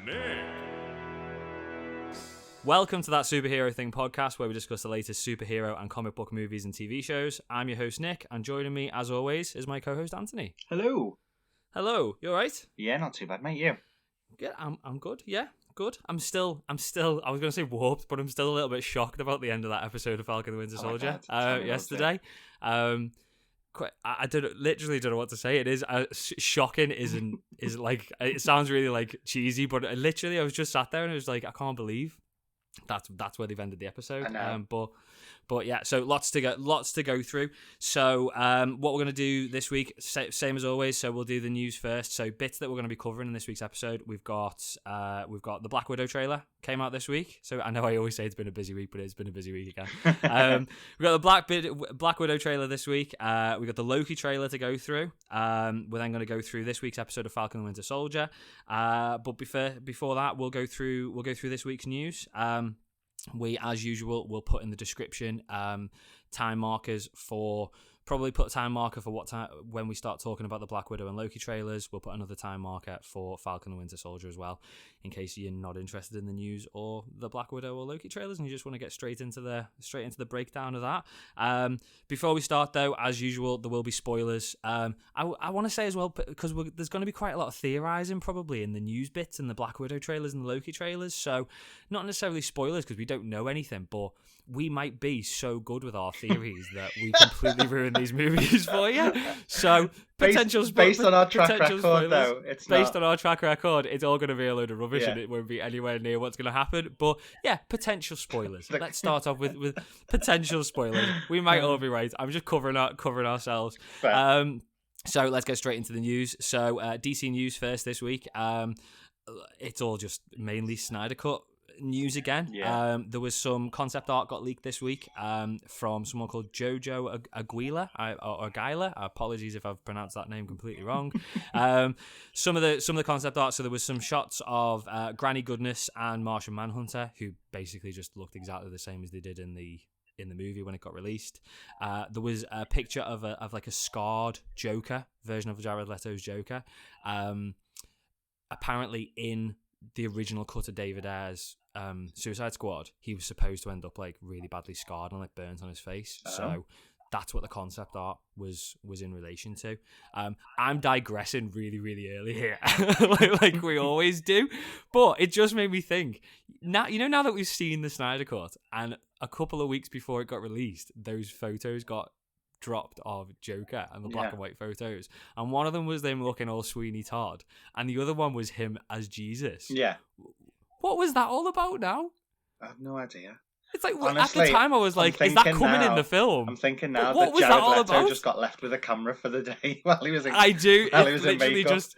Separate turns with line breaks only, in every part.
Nick.
Welcome to That Superhero Thing podcast, where we discuss the latest superhero and comic book movies and TV shows. I'm your host, Nick, and joining me, as always, is my co-host, Anthony.
Hello.
Hello, you alright?
Yeah, not too bad, mate. You?
Yeah, I'm good. Yeah, good. I'm still, I was going to say warped, but I'm still a little bit shocked about the end of that episode of Falcon The Winter Soldier yesterday. I literally don't know what to say. It is shocking. Is like, it sounds really like cheesy, but I was just sat there and I was like, I can't believe that's where they've ended the episode.
I know.
But yeah, so lots to go through. So what we're going to do this week, same as always. So we'll do the news first. So bits that we're going to be covering in this week's episode. We've got the Black Widow trailer came out this week. So I know I always say it's been a busy week, but it's been a busy week again. We've got the Black Widow trailer this week. We've got the Loki trailer to go through. We're then going to go through this week's episode of Falcon The Winter Soldier. But before that, we'll go through this week's news. We, as usual, will put in the description time markers for... Probably put a time marker for what time when we start talking about the Black Widow and Loki trailers. We'll put another time marker for Falcon the Winter Soldier as well, in case you're not interested in the news or the Black Widow or Loki trailers and you just want to get straight into the breakdown of that. Before we start, though, as usual, there will be spoilers. I want to say as well, because there's going to be quite a lot of theorizing probably in the news bits and the Black Widow trailers and the Loki trailers. So not necessarily spoilers because we don't know anything, but we might be so good with our theories that we completely ruin these movies for you. So
based on our track record,
spoilers,
though, it's
based on our track record, it's all going to be a load of rubbish,
Yeah.
and it won't be anywhere near what's going to happen. But yeah, potential spoilers. Let's start off with potential spoilers. We might all be right. I'm just covering ourselves.
Fair.
So let's get straight into the news. So DC news first this week. It's all just mainly Snyder Cut news again.
Yeah.
There was some concept art got leaked this week from someone called Jojo Aguila or Aguila. Apologies if I've pronounced that name completely wrong. Some of the concept art. So there was some shots of Granny Goodness and Martian Manhunter, who basically just looked exactly the same as they did in the movie when it got released. There was a picture of like a scarred Joker version of Jared Leto's Joker. Apparently in the original cut of David Ayer's Suicide Squad, he was supposed to end up like really badly scarred and like burnt on his face. So that's what the concept art was in relation to. I'm digressing really, really early here, like we always do. But it just made me think. Now that we've seen the Snyder Cut, and a couple of weeks before it got released, those photos got dropped of Joker and the black and white photos, and one of them was them looking all Sweeney Todd, and the other one was him as Jesus.
Yeah.
What was that all about now?
I have no idea.
It's like,
Honestly,
at the time I was like, is that coming in the film?
I'm thinking now
What
that
was
Jared
that all
Leto
about?
just got left with a camera for the day while he was in
It's literally
makeup.
just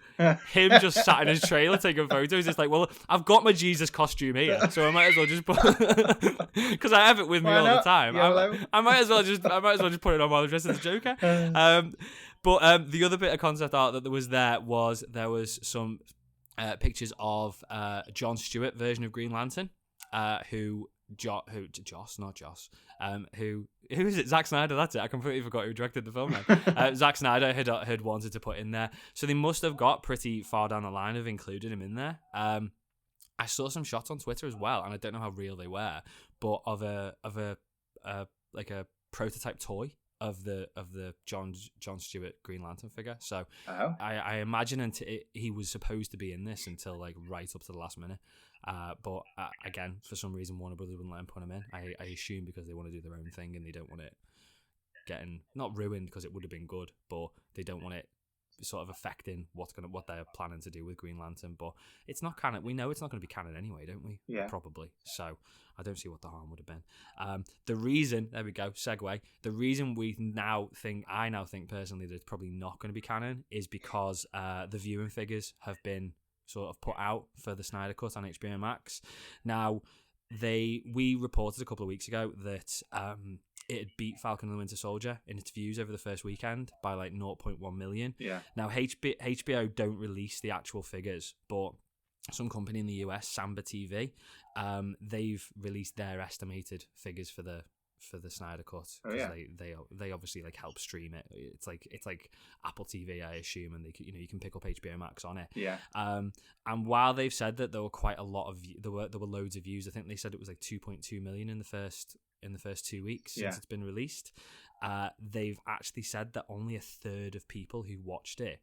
him just sat in his trailer taking photos. It's like, well, I've got my Jesus costume here, so I might as well just put, because I have it with me all the time. I might as well just put it on while I'm dressed as a Joker. But the other bit of concept art that there was some pictures of Jon Stewart version of Green Lantern, who is it? Zack Snyder. That's it. I completely forgot who directed the film now. Zack Snyder had wanted to put in there, so they must have got pretty far down the line of including him in there. I saw some shots on Twitter as well, and I don't know how real they were, but of a prototype toy of the Jon Stewart Green Lantern figure. So I imagine he was supposed to be in this until like right up to the last minute. But again, for some reason, Warner Brothers wouldn't let him put him in. I assume because they want to do their own thing and they don't want it getting not ruined, because it would have been good, but they don't want it sort of affecting what they're planning to do with Green Lantern. But it's not canon. We know it's not going to be canon anyway, don't we?
Yeah.
Probably. So I don't see what the harm would have been. The reason, there we go, segue. The reason I now think personally that it's probably not going to be canon is because the viewing figures have been sort of put out for the Snyder Cut on HBO Max. Now, we reported a couple of weeks ago that it had beat Falcon the Winter Soldier in its views over the first weekend by like 0.1 million.
Yeah.
Now, HBO don't release the actual figures, but some company in the US, Samba TV, they've released their estimated figures for the the Snyder Cut
Oh,
because
yeah.
they obviously like help stream it. It's like Apple TV, I assume, and you can pick up HBO Max on it.
Yeah.
And while they've said that there were quite a lot of there were loads of views, I think they said it was like 2.2 million in the first 2 weeks since it's been released. They've actually said that only a third of people who watched it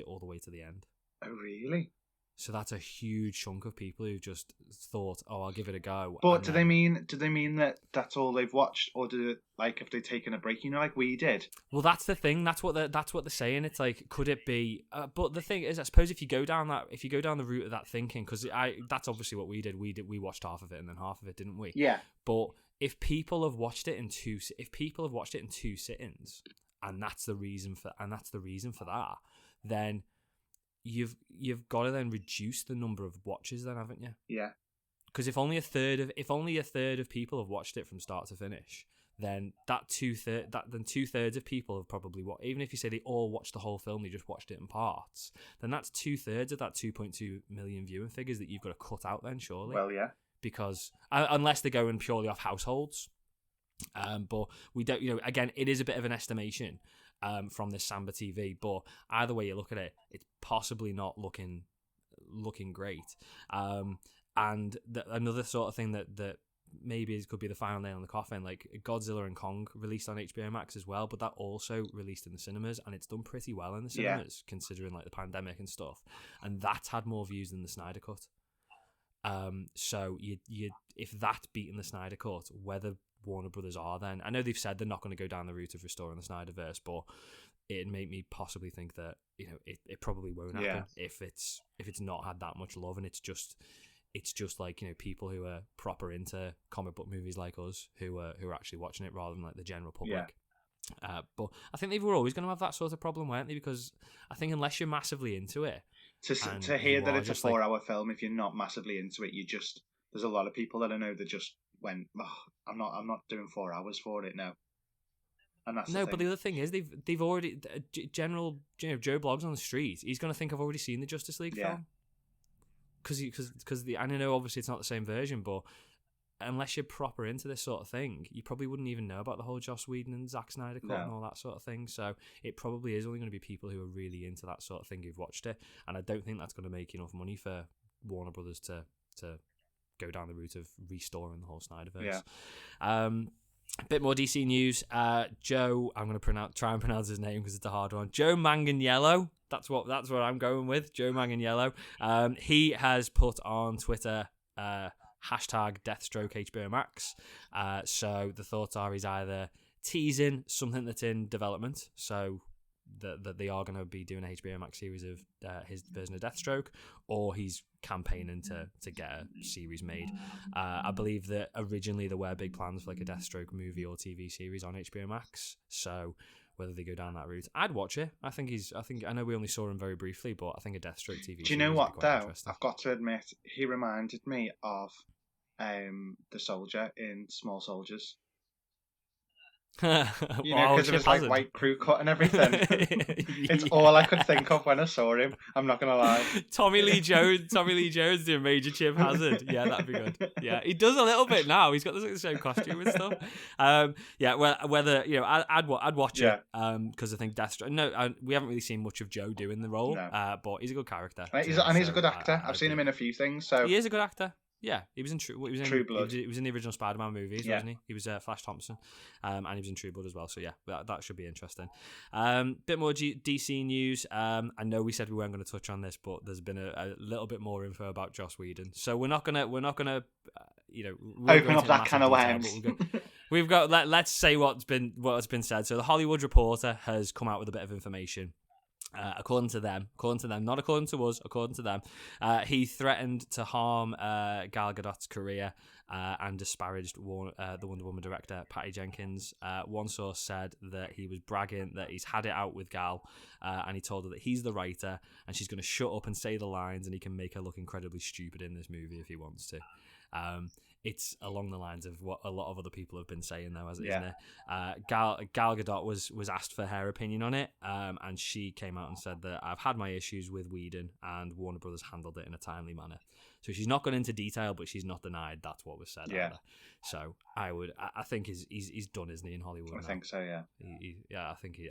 all the way to the end.
Oh, really?
So that's a huge chunk of people who've just thought, "Oh, I'll give it a go."
But do they mean that that's all they've watched, or have they taken a break? Like we did.
Well, that's the thing. That's what they're saying. It's like, could it be? But the thing is, I suppose if you go down the route of that thinking, because that's obviously what we did. We watched half of it and then half of it, didn't we?
Yeah.
But if people have watched it in two sittings, and that's the reason for that, then you've got to then reduce the number of watches, then, haven't you?
Yeah.
Because if only a third of people have watched it from start to finish, then two thirds of people have probably watched. Even if you say they all watched the whole film, they just watched it in parts, then that's 2/3 of that 2.2 million viewing figures that you've got to cut out. Then surely.
Well, yeah.
Because unless they're going purely off households, but we don't. Again, it is a bit of an estimation. From this Samba TV, but either way you look at it, it's possibly not looking great. And another sort of thing that maybe could be the final nail in the coffin, like Godzilla and Kong released on HBO Max as well, but that also released in the cinemas, and it's done pretty well in the cinemas considering like the pandemic and stuff, and that's had more views than the Snyder Cut. So you if that's beating the Snyder Cut, whether Warner Brothers are then, I know they've said they're not going to go down the route of restoring the Snyderverse, but it'd make me possibly think that it probably won't happen if it's not had that much love, and it's just like people who are proper into comic book movies like us who are actually watching it rather than like the general public. But I think they were always going to have that sort of problem, weren't they? Because I think unless you're massively into it,
to hear that it's a 4-hour film, if you're not massively into it, there's a lot of people that I know that just went, I'm not doing 4 hours for it now. And that's
but the other thing is they've already general Joe Blogs on the street. He's going to think I've already seen the Justice League film because I know obviously it's not the same version, but unless you're proper into this sort of thing, you probably wouldn't even know about the whole Joss Whedon and Zack Snyder cut and all that sort of thing. So it probably is only going to be people who are really into that sort of thing who've watched it, and I don't think that's going to make enough money for Warner Brothers to go down the route of restoring the whole Snyderverse. A bit more DC news. Joe, I'm going to try and pronounce his name because it's a hard one. Joe Manganiello. That's what I'm going with. Joe Manganiello. He has put on Twitter hashtag Deathstroke HBO Max. So the thoughts are he's either teasing something that's in development, so that they are going to be doing a HBO Max series of his version of Deathstroke, or he's campaigning to get a series made. I believe that originally there were big plans for like a Deathstroke movie or TV series on HBO Max, so whether they go down that route, I'd watch it. I know we only saw him very briefly, but I think a Deathstroke TV series.
Do you know what though? I've got to admit, he reminded me of the soldier in Small Soldiers. Because it was like white crew cut and everything. It's all I could think of when I saw him. I'm not gonna lie. Tommy Lee
Jones doing Major Chip Hazard. Yeah, that'd be good. Yeah, he does a little bit now. He's got the same costume and stuff. Well, whether I'd watch it. Because I think Deathstroke. No, we haven't really seen much of Joe doing the role. No. But he's a good character.
He's a good actor. I've seen him in a few things. So
he is a good actor. Yeah, he was in True Blood. He was in the original Spider-Man movies, wasn't he? He was Flash Thompson, and he was in True Blood as well. So yeah, that should be interesting. Bit more DC news. I know we said we weren't going to touch on this, but there's been a little bit more info about Joss Whedon. So we're not gonna open
up that can of worms.
We've got let's say what's been said. So the Hollywood Reporter has come out with a bit of information. According to them, not according to us, according to them, he threatened to harm Gal Gadot's career and disparaged the Wonder Woman director, Patty Jenkins. One source said that he was bragging that he's had it out with Gal, and he told her that he's the writer and she's going to shut up and say the lines, and he can make her look incredibly stupid in this movie if he wants to. It's along the lines of what a lot of other people have been saying, though, isn't it? Gal Gadot was asked for her opinion on it, and she came out and said that I've had my issues with Whedon, and Warner Brothers handled it in a timely manner. So she's not gone into detail, but she's not denied that's what was said.
Yeah.
Either. So I think he's done, isn't he, in Hollywood?
I think so. Yeah.
I think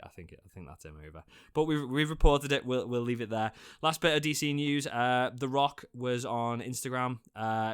that's him over. But we've reported it. We'll leave it there. Last bit of DC news. The Rock was on Instagram.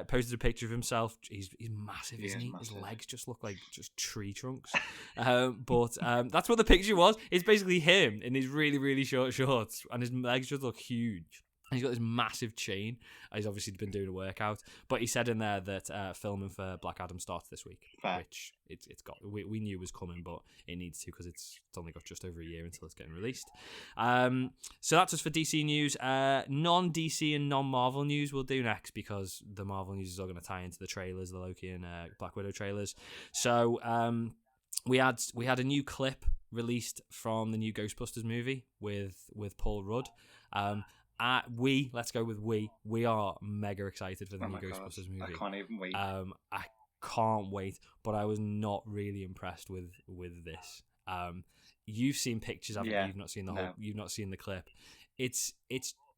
Posted a picture of himself. He's massive, isn't he? His legs just look like just tree trunks. But that's what the picture was. It's basically him in these really, really short shorts, and his legs just look huge. And he's got this massive chain. He's obviously been doing a workout, but he said in there that filming for Black Adam starts this week, which it's got. We knew was coming, but it needs to because it's only got just over a year until it's getting released. So that's just for DC news. Non-DC and non-Marvel news we'll do next because the Marvel news is all going to tie into the trailers, the Loki and Black Widow trailers. So we had a new clip released from the new Ghostbusters movie with Paul Rudd. Let's go with we are mega excited for the new Ghostbusters movie.
I can't even wait.
I can't wait, but I was not really impressed with this. You've seen pictures, haven't you? You've not seen the whole. You've not seen the clip. It's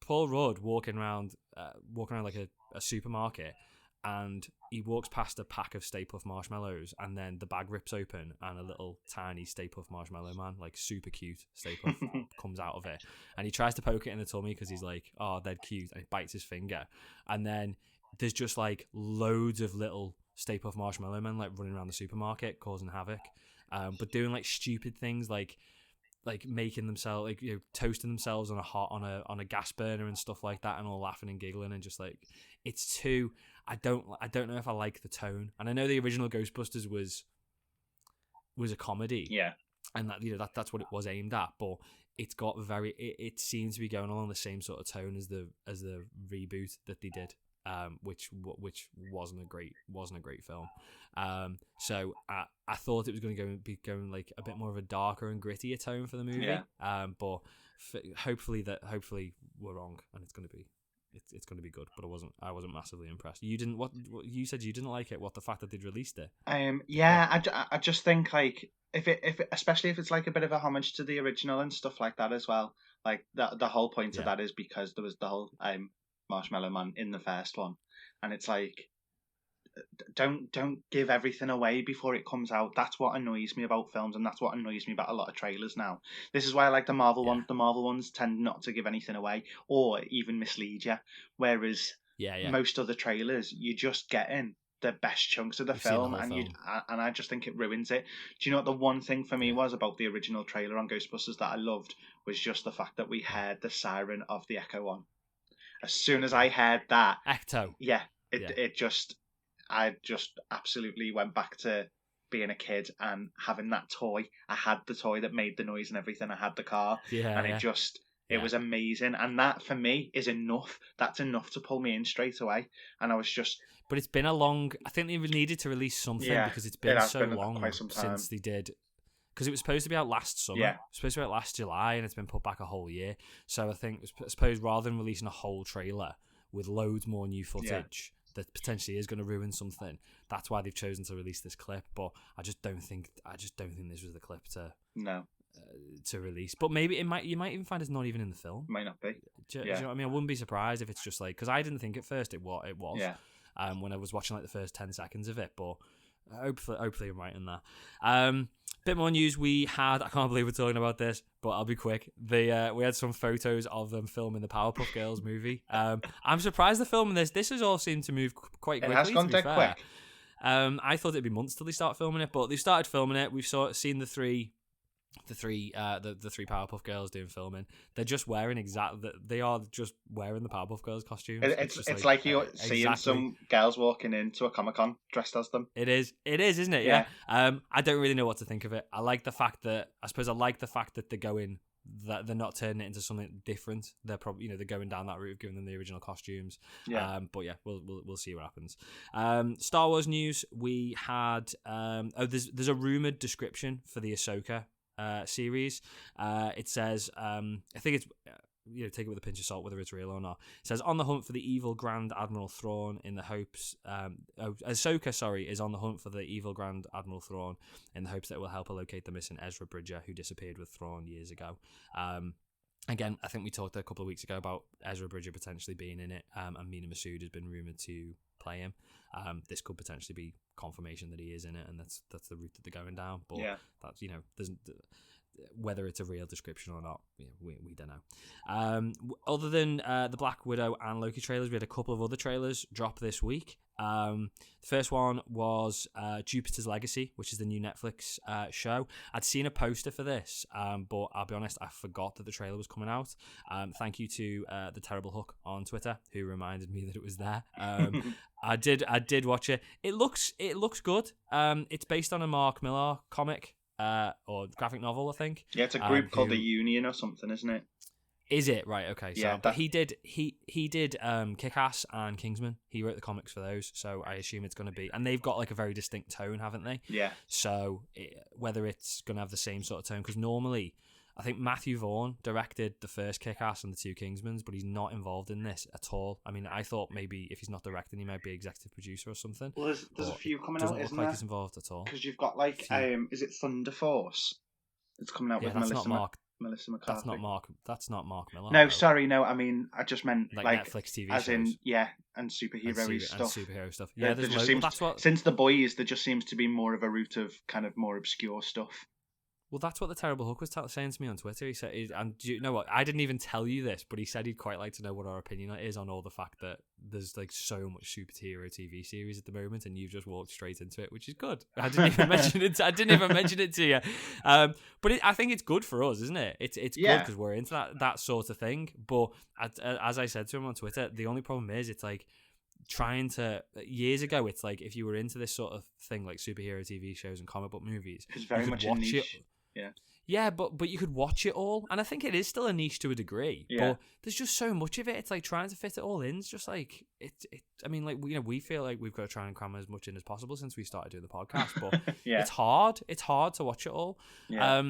Paul Rudd walking around like a supermarket, and he walks past a pack of Stay Puft Marshmallows, and then the bag rips open, and a little tiny Stay Puft Marshmallow Man, like super cute Stay Puft, comes out of it, and he tries to poke it in the tummy because he's like, "Oh, they're cute," and he bites his finger, and then there's just like loads of little Stay Puft Marshmallow Men like running around the supermarket causing havoc, but doing like stupid things like making themselves toasting themselves on a gas burner and stuff like that, and all laughing and giggling, and just like it's too. I don't know if I like the tone, and I know the original Ghostbusters was a comedy, and that that's what it was aimed at, but it's got it seems to be going along the same sort of tone as the reboot that they did, which wasn't a great film. So I thought it was going to be going like a bit more of a darker and grittier tone for the movie, but hopefully we're wrong, and it's going to be. It's going to be good, but I wasn't massively impressed. You didn't. What you said you didn't like it. What, the fact that they'd released it?
I just think like if it especially if it's like a bit of a homage to the original and stuff like that as well. Like the whole point of that is because there was the whole Marshmallow Man in the first one, and it's like don't give everything away before it comes out. That's what annoys me about films, and that's what annoys me about a lot of trailers now. This is why I like the Marvel one. The Marvel ones tend not to give anything away or even mislead you, whereas most other trailers you're just getting the best chunks of the film, and I just think it ruins it. Do you know what the one thing for me was about the original trailer on Ghostbusters that I loved was just the fact that we heard the siren of the Echo One. As soon as I heard that,
Ecto,
I just absolutely went back to being a kid and having that toy. I had the toy that made the noise and everything. I had the car, it was amazing. And that for me is enough. That's enough to pull me in straight away. And I was just.
But it's been a long. I think they needed to release something because it's been so long since they did. Because it was supposed to be out last summer. It was supposed to be out last July, and it's been put back a whole year. So I suppose rather than releasing a whole trailer with loads more new footage. That potentially is going to ruin something. That's why they've chosen to release this clip. But I just don't think this was the clip to release. But maybe you might even find it's not even in the film.
Might not be.
Do you know what I mean? I wouldn't be surprised if it's just like, because I didn't think at first it was.
Yeah.
When I was watching like the first 10 seconds of it, but hopefully I'm right in that. Bit more news we had. I can't believe we're talking about this, but I'll be quick. We had some photos of them filming the Powerpuff Girls movie. I'm surprised they're filming this. This has all seemed to move quite quickly.
It has gone dead quick.
I thought it'd be months till they start filming it, but they've started filming it. We've seen the three Powerpuff Girls doing filming. They're just wearing they are just wearing the Powerpuff Girls costumes.
It's like you're seeing some girls walking into a Comic-Con dressed as them.
It is, isn't it? Yeah. I don't really know what to think of it. I like the fact that that they're not turning it into something different. They're probably they're going down that route of giving them the original costumes. But yeah, we'll see what happens. Star Wars news. We had there's a rumored description for the Ahsoka series. It says I think it's take it with a pinch of salt whether it's real or not. It says on the hunt for the evil Grand Admiral Thrawn in the hopes Ahsoka is on the hunt for the evil Grand Admiral Thrawn in the hopes that it will help her locate the missing Ezra Bridger who disappeared with Thrawn years ago. Again, I think we talked a couple of weeks ago about Ezra Bridger potentially being in it, and Mina Masood has been rumoured to play him. This could potentially be confirmation that he is in it, and that's the route that they're going down. But that's there's whether it's a real description or not, we don't know. Other than the Black Widow and Loki trailers, we had a couple of other trailers drop this week. The first one was Jupiter's Legacy, which is the new Netflix show. I'd seen a poster for this, but I'll be honest, I forgot that the trailer was coming out. Thank you to the Terrible Hook on Twitter, who reminded me that it was there. I did watch it. It looks good. It's based on a Mark Millar comic. Or graphic novel, I think.
Yeah, it's a group called the Union or something, isn't it?
Is it? Right, okay. So, but he did Kick-Ass and Kingsman. He wrote the comics for those, so I assume it's going to be... And they've got like a very distinct tone, haven't they?
Yeah.
So whether it's going to have the same sort of tone, because normally... I think Matthew Vaughn directed the first Kick-Ass and the two Kingsmans, but he's not involved in this at all. I mean, I thought maybe if he's not directing, he might be executive producer or something.
Well, there's a few coming out, isn't there?
Doesn't look like he's involved at all.
Because you've got like, is it Thunder Force? It's coming out with Melissa McCarthy.
That's not Mark Millar.
No, sorry, no. I mean, I just meant like
Netflix TV
as
shows.
And superhero stuff.
And superhero stuff.
Yeah, there's since The Boys, there just seems to be more of a route of kind of more obscure stuff.
Well, that's what the Terrible Hook was saying to me on Twitter. He said, and do you know what? I didn't even tell you this, but he said he'd quite like to know what our opinion is on all the fact that there's like so much superhero TV series at the moment, and you've just walked straight into it, which is good. I didn't even mention it. I didn't even mention it to you. But I think it's good for us, isn't it? It's good because we're into that sort of thing. But as I said to him on Twitter, the only problem is it's like trying to years ago. It's like if you were into this sort of thing, like superhero TV shows and comic book movies,
it's very much a niche.
Yeah, but you could watch it all, and I think it is still a niche to a degree. Yeah. But there's just so much of it. It's like trying to fit it all in. It's just like it. I mean, like we feel like we've got to try and cram as much in as possible since we started doing the podcast. But it's hard. It's hard to watch it all. Yeah.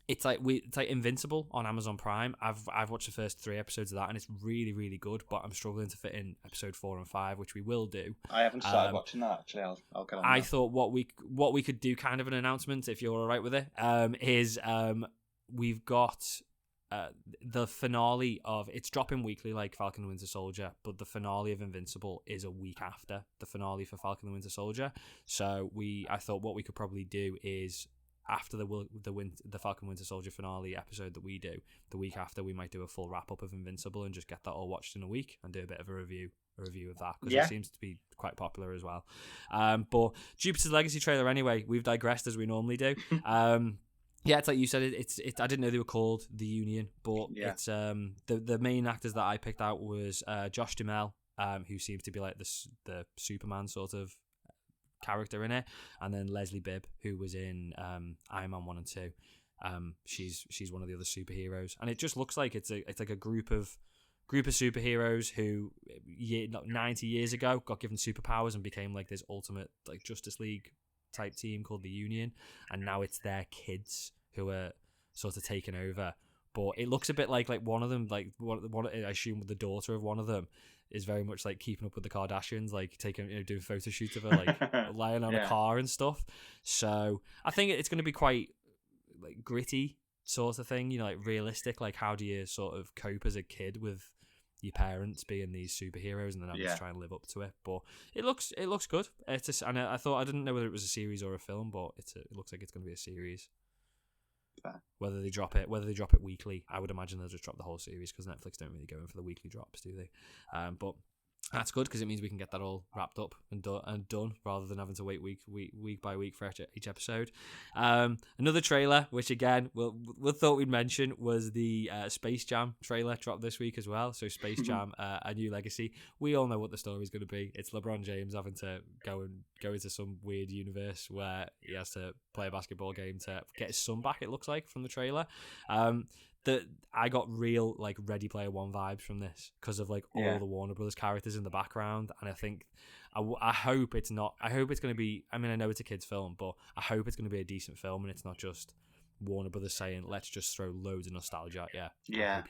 It's like Invincible on Amazon Prime. I've watched the first 3 episodes of that, and it's really, really good. But I'm struggling to fit in episode 4 and 5, which we will do.
I haven't started watching that actually. I'll get on.
I thought what we could do, kind of an announcement, if you're all right with it, is we've got the finale of it's dropping weekly like Falcon the Winter Soldier, but the finale of Invincible is a week after the finale for Falcon the Winter Soldier. So I thought what we could probably do is, after the Falcon Winter Soldier finale episode that we do, the week after we might do a full wrap up of Invincible and just get that all watched in a week and do a bit of a review of that, because it seems to be quite popular as well. But Jupiter's Legacy trailer anyway, we've digressed as we normally do. It's like you said, it's I didn't know they were called The Union, but it's the main actors that I picked out was Josh Duhamel, who seems to be like the Superman sort of character in it, and then Leslie Bibb, who was in Iron Man 1 and 2. She's one of the other superheroes, and it just looks like it's like a group of superheroes who 90 years ago got given superpowers and became like this ultimate like Justice League type team called the Union, and now it's their kids who are sort of taken over. But it looks a bit like one of them, like one I assume the daughter of one of them is very much like keeping up with the Kardashians, like doing photo shoots of her, like lying on a car and stuff. So I think it's going to be quite like gritty sort of thing, like realistic. Like how do you sort of cope as a kid with your parents being these superheroes and then having to try and live up to it? But it looks good. And I thought, I didn't know whether it was a series or a film, but it looks like it's going to be a series. Fair. Whether they drop it weekly, I would imagine they'll just drop the whole series, because Netflix don't really go in for the weekly drops, do they? But that's good, because it means we can get that all wrapped up and done rather than having to wait week by week for each episode. Another trailer, which again we thought we'd mention, was the Space Jam trailer dropped this week as well. So Space Jam, A New Legacy. We all know what the story's going to be. It's LeBron James having to go into some weird universe where he has to play a basketball game to get his son back, it looks like, from the trailer. That I got real like Ready Player One vibes from this, because of like all the Warner Brothers characters in the background, and I think I hope it's not. I hope it's going to be. I mean, I know it's a kids' film, but I hope it's going to be a decent film, and it's not just Warner Brothers saying, "Let's just throw loads of nostalgia at you."
Yeah.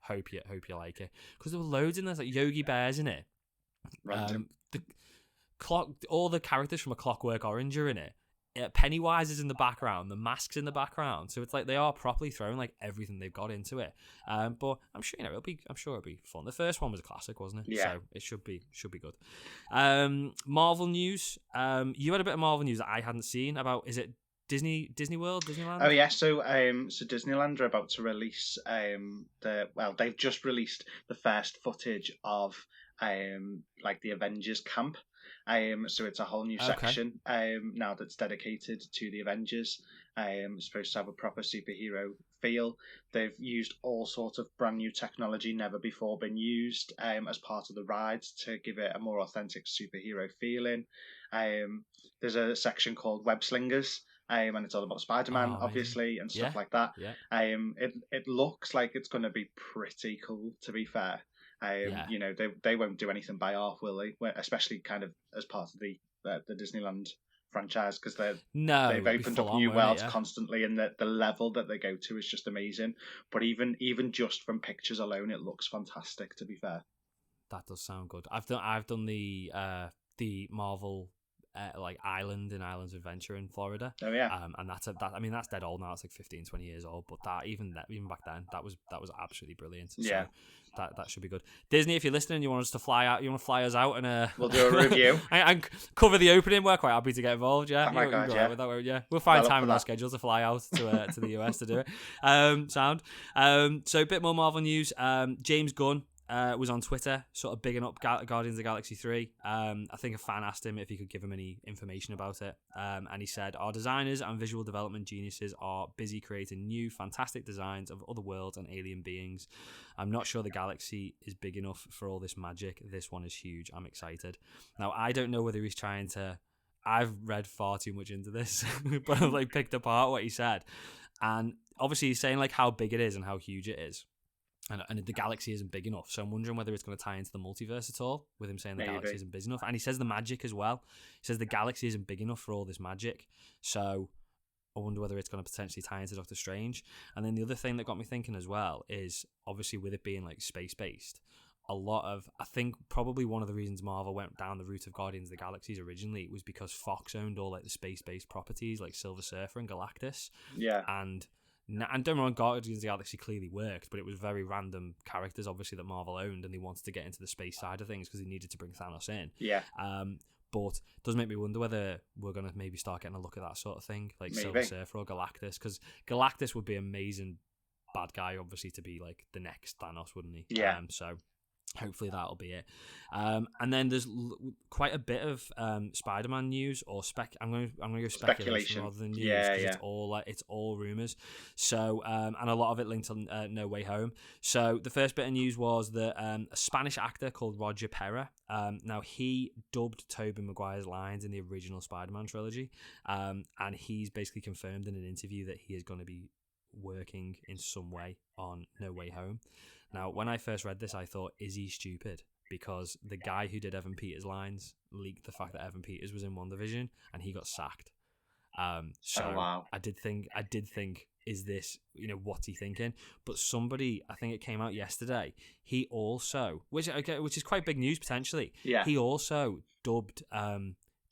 Hope you like it, because there were loads in there, like Yogi Bear's in it. The clock, all the characters from A Clockwork Orange are in it. Pennywise is in the background, the mask's in the background, so it's like they are properly throwing like everything they've got into it. But I'm sure it'll be fun. The first one was a classic, wasn't it?
Yeah.
So it should be good. Marvel news. You had a bit of Marvel news that I hadn't seen about. Is it Disney World, Disneyland?
Oh yeah, so Disneyland are about to release they've just released the first footage of like the Avengers camp. So it's a whole new section now that's dedicated to the Avengers. It's supposed to have a proper superhero feel. They've used all sorts of brand new technology never before been used as part of the rides to give it a more authentic superhero feeling. There's a section called Web Slingers. And it's all about Spider-Man, obviously, and stuff like that.
Yeah.
It looks like it's going to be pretty cool, to be fair. You know, they won't do anything by half, will they? Especially kind of as part of the Disneyland franchise, because they've opened up new worlds constantly, and the level that they go to is just amazing. But even just from pictures alone, it looks fantastic, to be fair.
That does sound good. I've done the Marvel like Islands Adventure in Florida.
Oh yeah.
And that's dead old now. It's like 15, 20 years old. But even back then, that was absolutely brilliant.
Yeah.
So that should be good. Disney, if you're listening, you want us to fly out. You want to fly us out and
we'll do a review
and cover the opening. We're quite happy to get involved. Yeah.
Oh my God, yeah.
With that, yeah. We'll find time in our schedule to fly out to the US to do it. Sound. So a bit more Marvel news. James Gunn was on Twitter, sort of bigging up Guardians of the Galaxy 3. I think a fan asked him if he could give him any information about it. And he said, our designers and visual development geniuses are busy creating new, fantastic designs of other worlds and alien beings. I'm not sure the galaxy is big enough for all this magic. This one is huge. I'm excited. Now, I don't know whether he's trying to... I've read far too much into this, but I've like picked apart what he said. And obviously he's saying like how big it is and how huge it is. And the galaxy isn't big enough, so I'm wondering whether it's going to tie into the multiverse at all, with him saying the galaxy isn't big enough. And he says the magic as well. He says the galaxy isn't big enough for all this magic, so I wonder whether it's going to potentially tie into Doctor Strange. And then the other thing that got me thinking as well is, obviously with it being like space-based, I think probably one of the reasons Marvel went down the route of Guardians of the Galaxies originally was because Fox owned all like the space-based properties like Silver Surfer and Galactus.
Yeah.
And don't get me wrong, Guardians of the Galaxy clearly worked, but it was very random characters, obviously, that Marvel owned, and they wanted to get into the space side of things because they needed to bring Thanos in.
Yeah.
But it does make me wonder whether we're going to maybe start getting a look at that sort of thing, like Silver Surfer or Galactus, because Galactus would be an amazing bad guy, obviously, to be like the next Thanos, wouldn't he?
Yeah.
So hopefully that'll be it. And then there's quite a bit of Spider-Man news or I'm going to go speculation rather than news, because it's all rumors. So and a lot of it linked on No Way Home. So the first bit of news was that a Spanish actor called Roger Pera. Now he dubbed Tobey Maguire's lines in the original Spider-Man trilogy, and he's basically confirmed in an interview that he is going to be working in some way on No Way Home. Now, when I first read this, I thought, is he stupid? Because the guy who did Evan Peters' lines leaked the fact that Evan Peters was in WandaVision and he got sacked.
Wow.
I did think, is this, what's he thinking? But somebody, I think it came out yesterday, he also, which is quite big news potentially, he also dubbed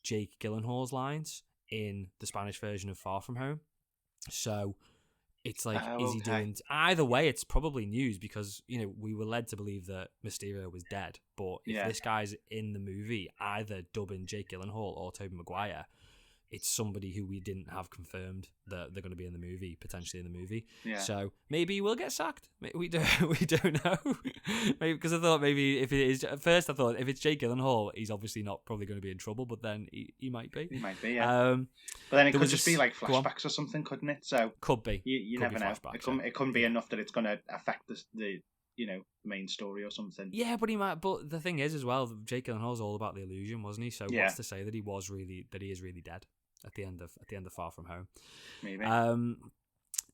Jake Gyllenhaal's lines in the Spanish version of Far From Home. So it's like, is he doing... Either way, it's probably news because, we were led to believe that Mysterio was dead. But if this guy's in the movie, either dubbing Jake Gyllenhaal or Tobey Maguire, it's somebody who we didn't have confirmed that they're going to be in the movie, potentially in the movie. Yeah. So maybe he will get sacked. We don't know. Maybe because I thought maybe if it is... At first I thought if it's Jake Gyllenhaal, he's obviously not probably going to be in trouble, but then he might be.
He might be, yeah. But then it could just be like flashbacks or something, couldn't it? So
could be.
You
could
never know. It couldn't be enough that it's going to affect the main story or something.
Yeah, but he might. But the thing is, as well, Jake Gyllenhaal's all about the illusion, wasn't he? So what's to say that he is really dead at the end of Far From Home?
Maybe.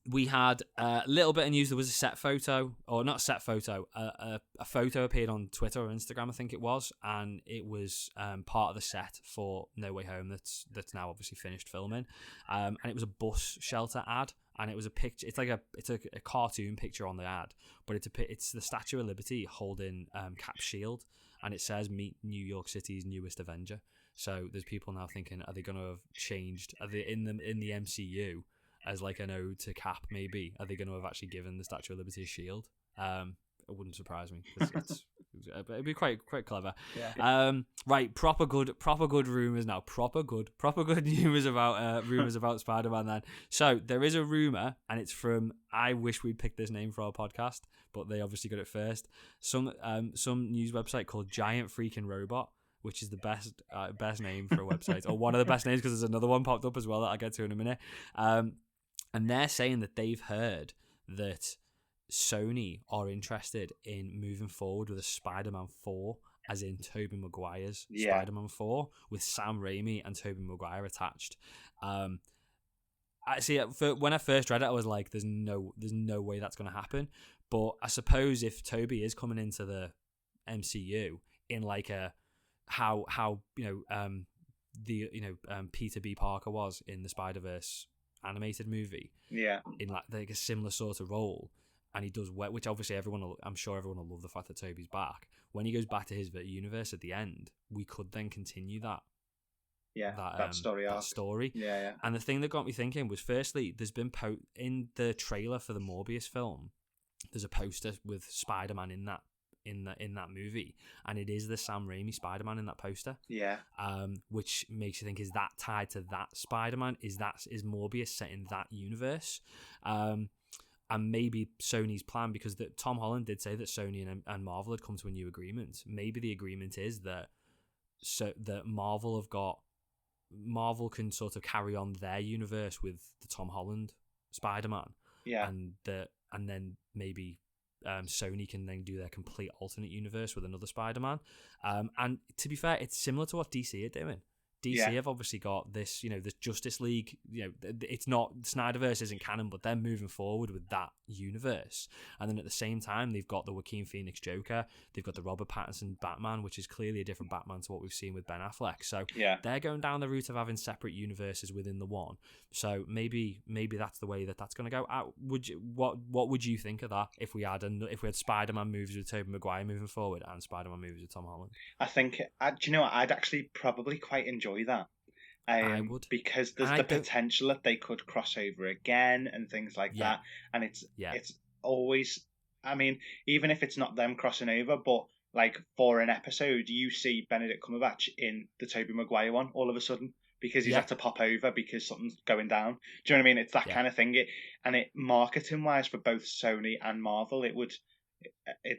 We had a little bit of news. There was a set photo, or not set photo, a photo appeared on Twitter or Instagram, I think it was, and it was part of the set for No Way Home that's now obviously finished filming, and it was a bus shelter ad, and it was a picture. It's like a cartoon picture on the ad, but it's the Statue of Liberty holding Cap's shield, and it says meet New York City's newest Avenger. So there's people now thinking, are they going to have changed? Are they in the MCU as like an ode to Cap? Maybe are they going to have actually given the Statue of Liberty a shield? It wouldn't surprise me because it'd be quite clever.
Yeah.
Right, proper good rumors now. Proper good rumors about Spider-Man. Then, so there is a rumor, and it's from. I wish we'd picked this name for our podcast, but they obviously got it first. Some news website called Giant Freaking Robot, which is the best name for a website, or one of the best names, because there's another one popped up as well that I'll get to in a minute. And they're saying that they've heard that Sony are interested in moving forward with a Spider-Man 4, as in Tobey Maguire's Spider-Man 4, with Sam Raimi and Tobey Maguire attached. I see. When I first read it, I was like, "There's no way that's going to happen." But I suppose if Tobey is coming into the MCU in like a how Peter B. Parker was in the Spider-Verse animated movie, in like a similar sort of role. And he does well, which obviously I'm sure everyone will love the fact that Toby's back. When he goes back to his universe at the end, we could then continue that story arc.
Yeah.
And the thing that got me thinking was, firstly, there's been in the trailer for the Morbius film, there's a poster with Spider-Man in that movie, and it is the Sam Raimi Spider-Man in that poster.
Yeah.
Which makes you think, is that tied to that Spider-Man? Is Morbius set in that universe? And maybe Sony's plan, because Tom Holland did say that Sony and Marvel had come to a new agreement. Maybe the agreement is that Marvel can sort of carry on their universe with the Tom Holland Spider-Man.
Yeah.
And then maybe Sony can then do their complete alternate universe with another Spider-Man. And to be fair, it's similar to what DC are doing. DC have obviously got this, this Justice League, it's not, Snyderverse isn't canon, but they're moving forward with that universe. And then at the same time, they've got the Joaquin Phoenix Joker, they've got the Robert Pattinson Batman, which is clearly a different Batman to what we've seen with Ben Affleck. So they're going down the route of having separate universes within the one. So maybe that's the way that's going to go. What would you think of that if we had Spider-Man movies with Tobey Maguire moving forward and Spider-Man movies with Tom Holland?
I think, I'd actually probably quite enjoy that.
I would,
because there's the potential that they could cross over again and things like that. And it's always, even if it's not them crossing over, but like for an episode, you see Benedict Cumberbatch in the Tobey Maguire one all of a sudden, because he's had to pop over because something's going down. Do you know what I mean? It's that kind of thing. Marketing wise, for both Sony and Marvel, it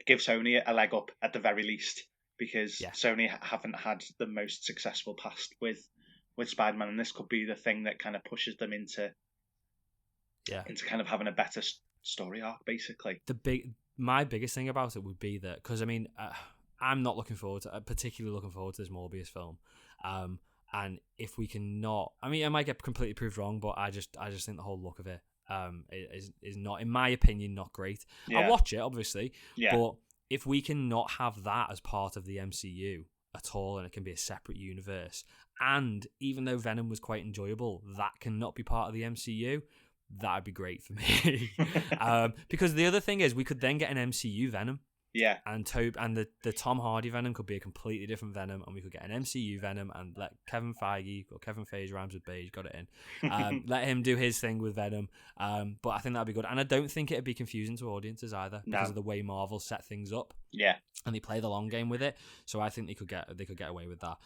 gives Sony a leg up at the very least, because Sony haven't had the most successful past with Spider-Man, and this could be the thing that kind of pushes them into kind of having a better story arc, basically.
My biggest thing about it would be that, because I'm not particularly looking forward to this Morbius film, and if we can not, I might get completely proved wrong, but I just think the whole look of it is not, in my opinion, not great. I'll watch it, obviously, but if we can not have that as part of the MCU at all, and it can be a separate universe, and even though Venom was quite enjoyable, that cannot be part of the MCU, that'd be great for me. Because the other thing is, we could then get an MCU Venom.
Yeah.
And the Tom Hardy Venom could be a completely different Venom, and we could get an MCU Venom and let Kevin Feige rhymes with beige, got it in. Let him do his thing with Venom. But I think that'd be good. And I don't think it'd be confusing to audiences either, because of the way Marvel set things up.
Yeah.
And they play the long game with it. So I think they could get away with that.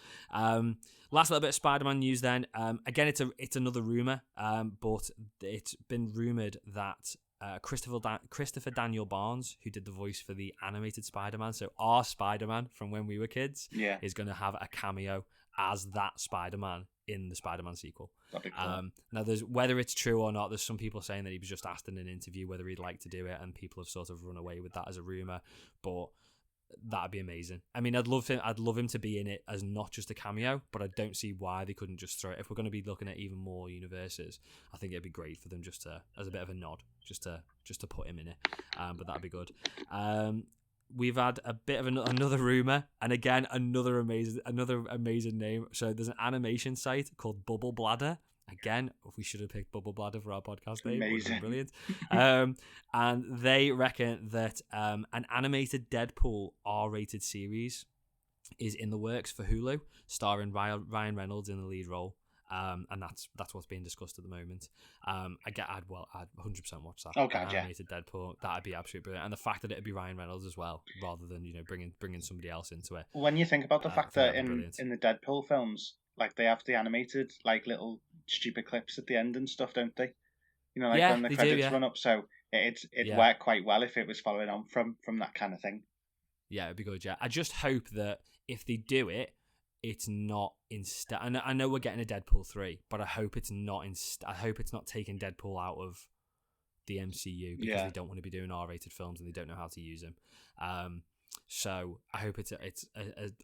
Last little bit of Spider-Man news then. Again, it's another rumor, but it's been rumored that Christopher Daniel Barnes, who did the voice for the animated Spider-Man, so our Spider-Man from when we were kids, is going to have a cameo as that Spider-Man in the Spider-Man sequel.
That'd be cool.
Now, whether it's true or not, there's some people saying that he was just asked in an interview whether he'd like to do it, and people have sort of run away with that as a rumor, but that'd be amazing. I'd love him to be in it as not just a cameo, but I don't see why they couldn't just throw it. If we're going to be looking at even more universes, I think it'd be great for them just to, as a bit of a nod, just to put him in it. But that'd be good. We've had a bit of another rumor, and again another amazing name. So there's an animation site called Bubble Bladder. Again, we should have picked Bubble Bladder for our podcast name.
Amazing.
Brilliant. And they reckon that an animated Deadpool R-rated series is in the works for Hulu, starring Ryan Reynolds in the lead role. And that's what's being discussed at the moment. I'd 100% watch that.
Okay,
An animated Deadpool, that'd be absolutely brilliant. And the fact that it'd be Ryan Reynolds as well, rather than bringing somebody else into it.
When you think about the fact that in
brilliant.
the Deadpool films, like they have the animated like little stupid clips at the end and stuff, don't they? You know, like when the credits run up. So it worked quite well if it was following on from that kind of thing.
Yeah, it'd be good. Yeah, I just hope that if they do it, it's not instead. I know we're getting a Deadpool 3, but I hope it's not I hope it's not taking Deadpool out of the MCU because they don't want to be doing R-rated films and they don't know how to use them. So I hope it's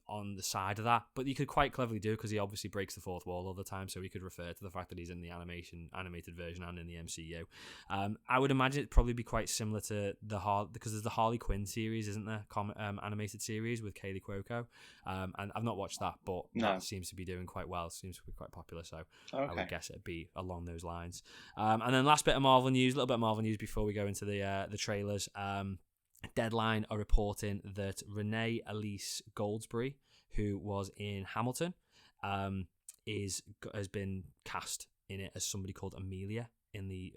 on the side of that. But you could quite cleverly do it because he obviously breaks the fourth wall all the time, so we could refer to the fact that he's in the animated version and in the MCU. I would imagine it'd probably be quite similar to because there's the Harley Quinn series, isn't there? Animated series with Kaylee Cuoco. And I've not watched that, but that seems to be doing quite well. Seems to be quite popular, so I would guess it'd be along those lines. And then last bit of Marvel news, a little bit of Marvel news before we go into the trailers. Deadline are reporting that Renee Elise Goldsberry, who was in Hamilton, has been cast in it as somebody called Amelia in the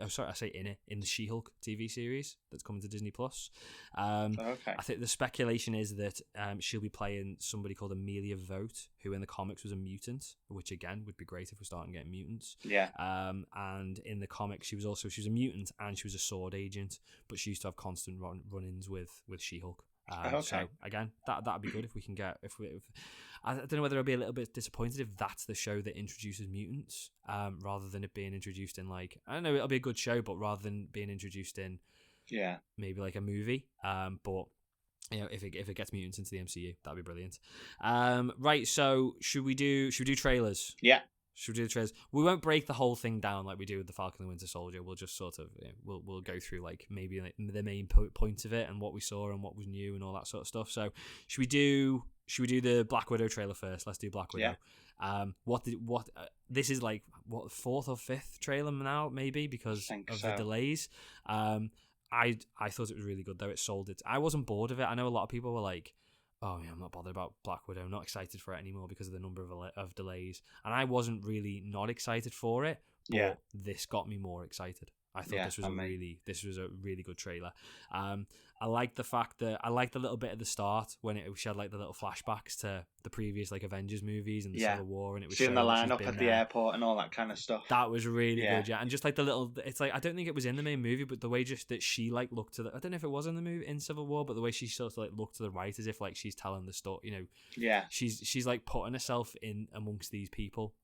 She-Hulk TV series that's coming to Disney Plus. I think the speculation is that she'll be playing somebody called Amelia Vogt, who in the comics was a mutant, which again would be great if we're starting getting mutants.
Yeah.
And in the comics she was a mutant and she was a sword agent, but she used to have constant run-ins with She-Hulk. So again, that'd be good if we can get if I don't know whether I'll be a little bit disappointed if that's the show that introduces mutants, rather than it being introduced in like, I don't know, it'll be a good show, but rather than being introduced in maybe like a movie. But if it gets mutants into the MCU, that'd be brilliant. Right, so should we do trailers?
Yeah.
Should we do the trailers? We won't break the whole thing down like we do with the Falcon the Winter Soldier. We'll just sort of we'll go through like maybe like the main points of it and what we saw and what was new and all that sort of stuff. So should we do the Black Widow trailer first? Let's do Black Widow. Yeah. This is like what, fourth or fifth trailer now maybe because of the delays. I thought it was really good though. It sold it. I wasn't bored of it. I know a lot of people were like, oh yeah, I'm not bothered about Black Widow. I'm not excited for it anymore because of the number of delays. And I wasn't really not excited for it, but this got me more excited. I thought this was a really good trailer. I like the fact that I liked the little bit at the start when she had like the little flashbacks to the previous like Avengers movies and the Civil War, and it was
seeing the lineup at the airport and all that kind of stuff.
That was really good, yeah. And just like the little, it's like I don't think it was in the main movie, but the way just that she like looked to I don't know if it was in the movie in Civil War, but the way she sort of like looked to the right as if like she's telling the story, she's like putting herself in amongst these people.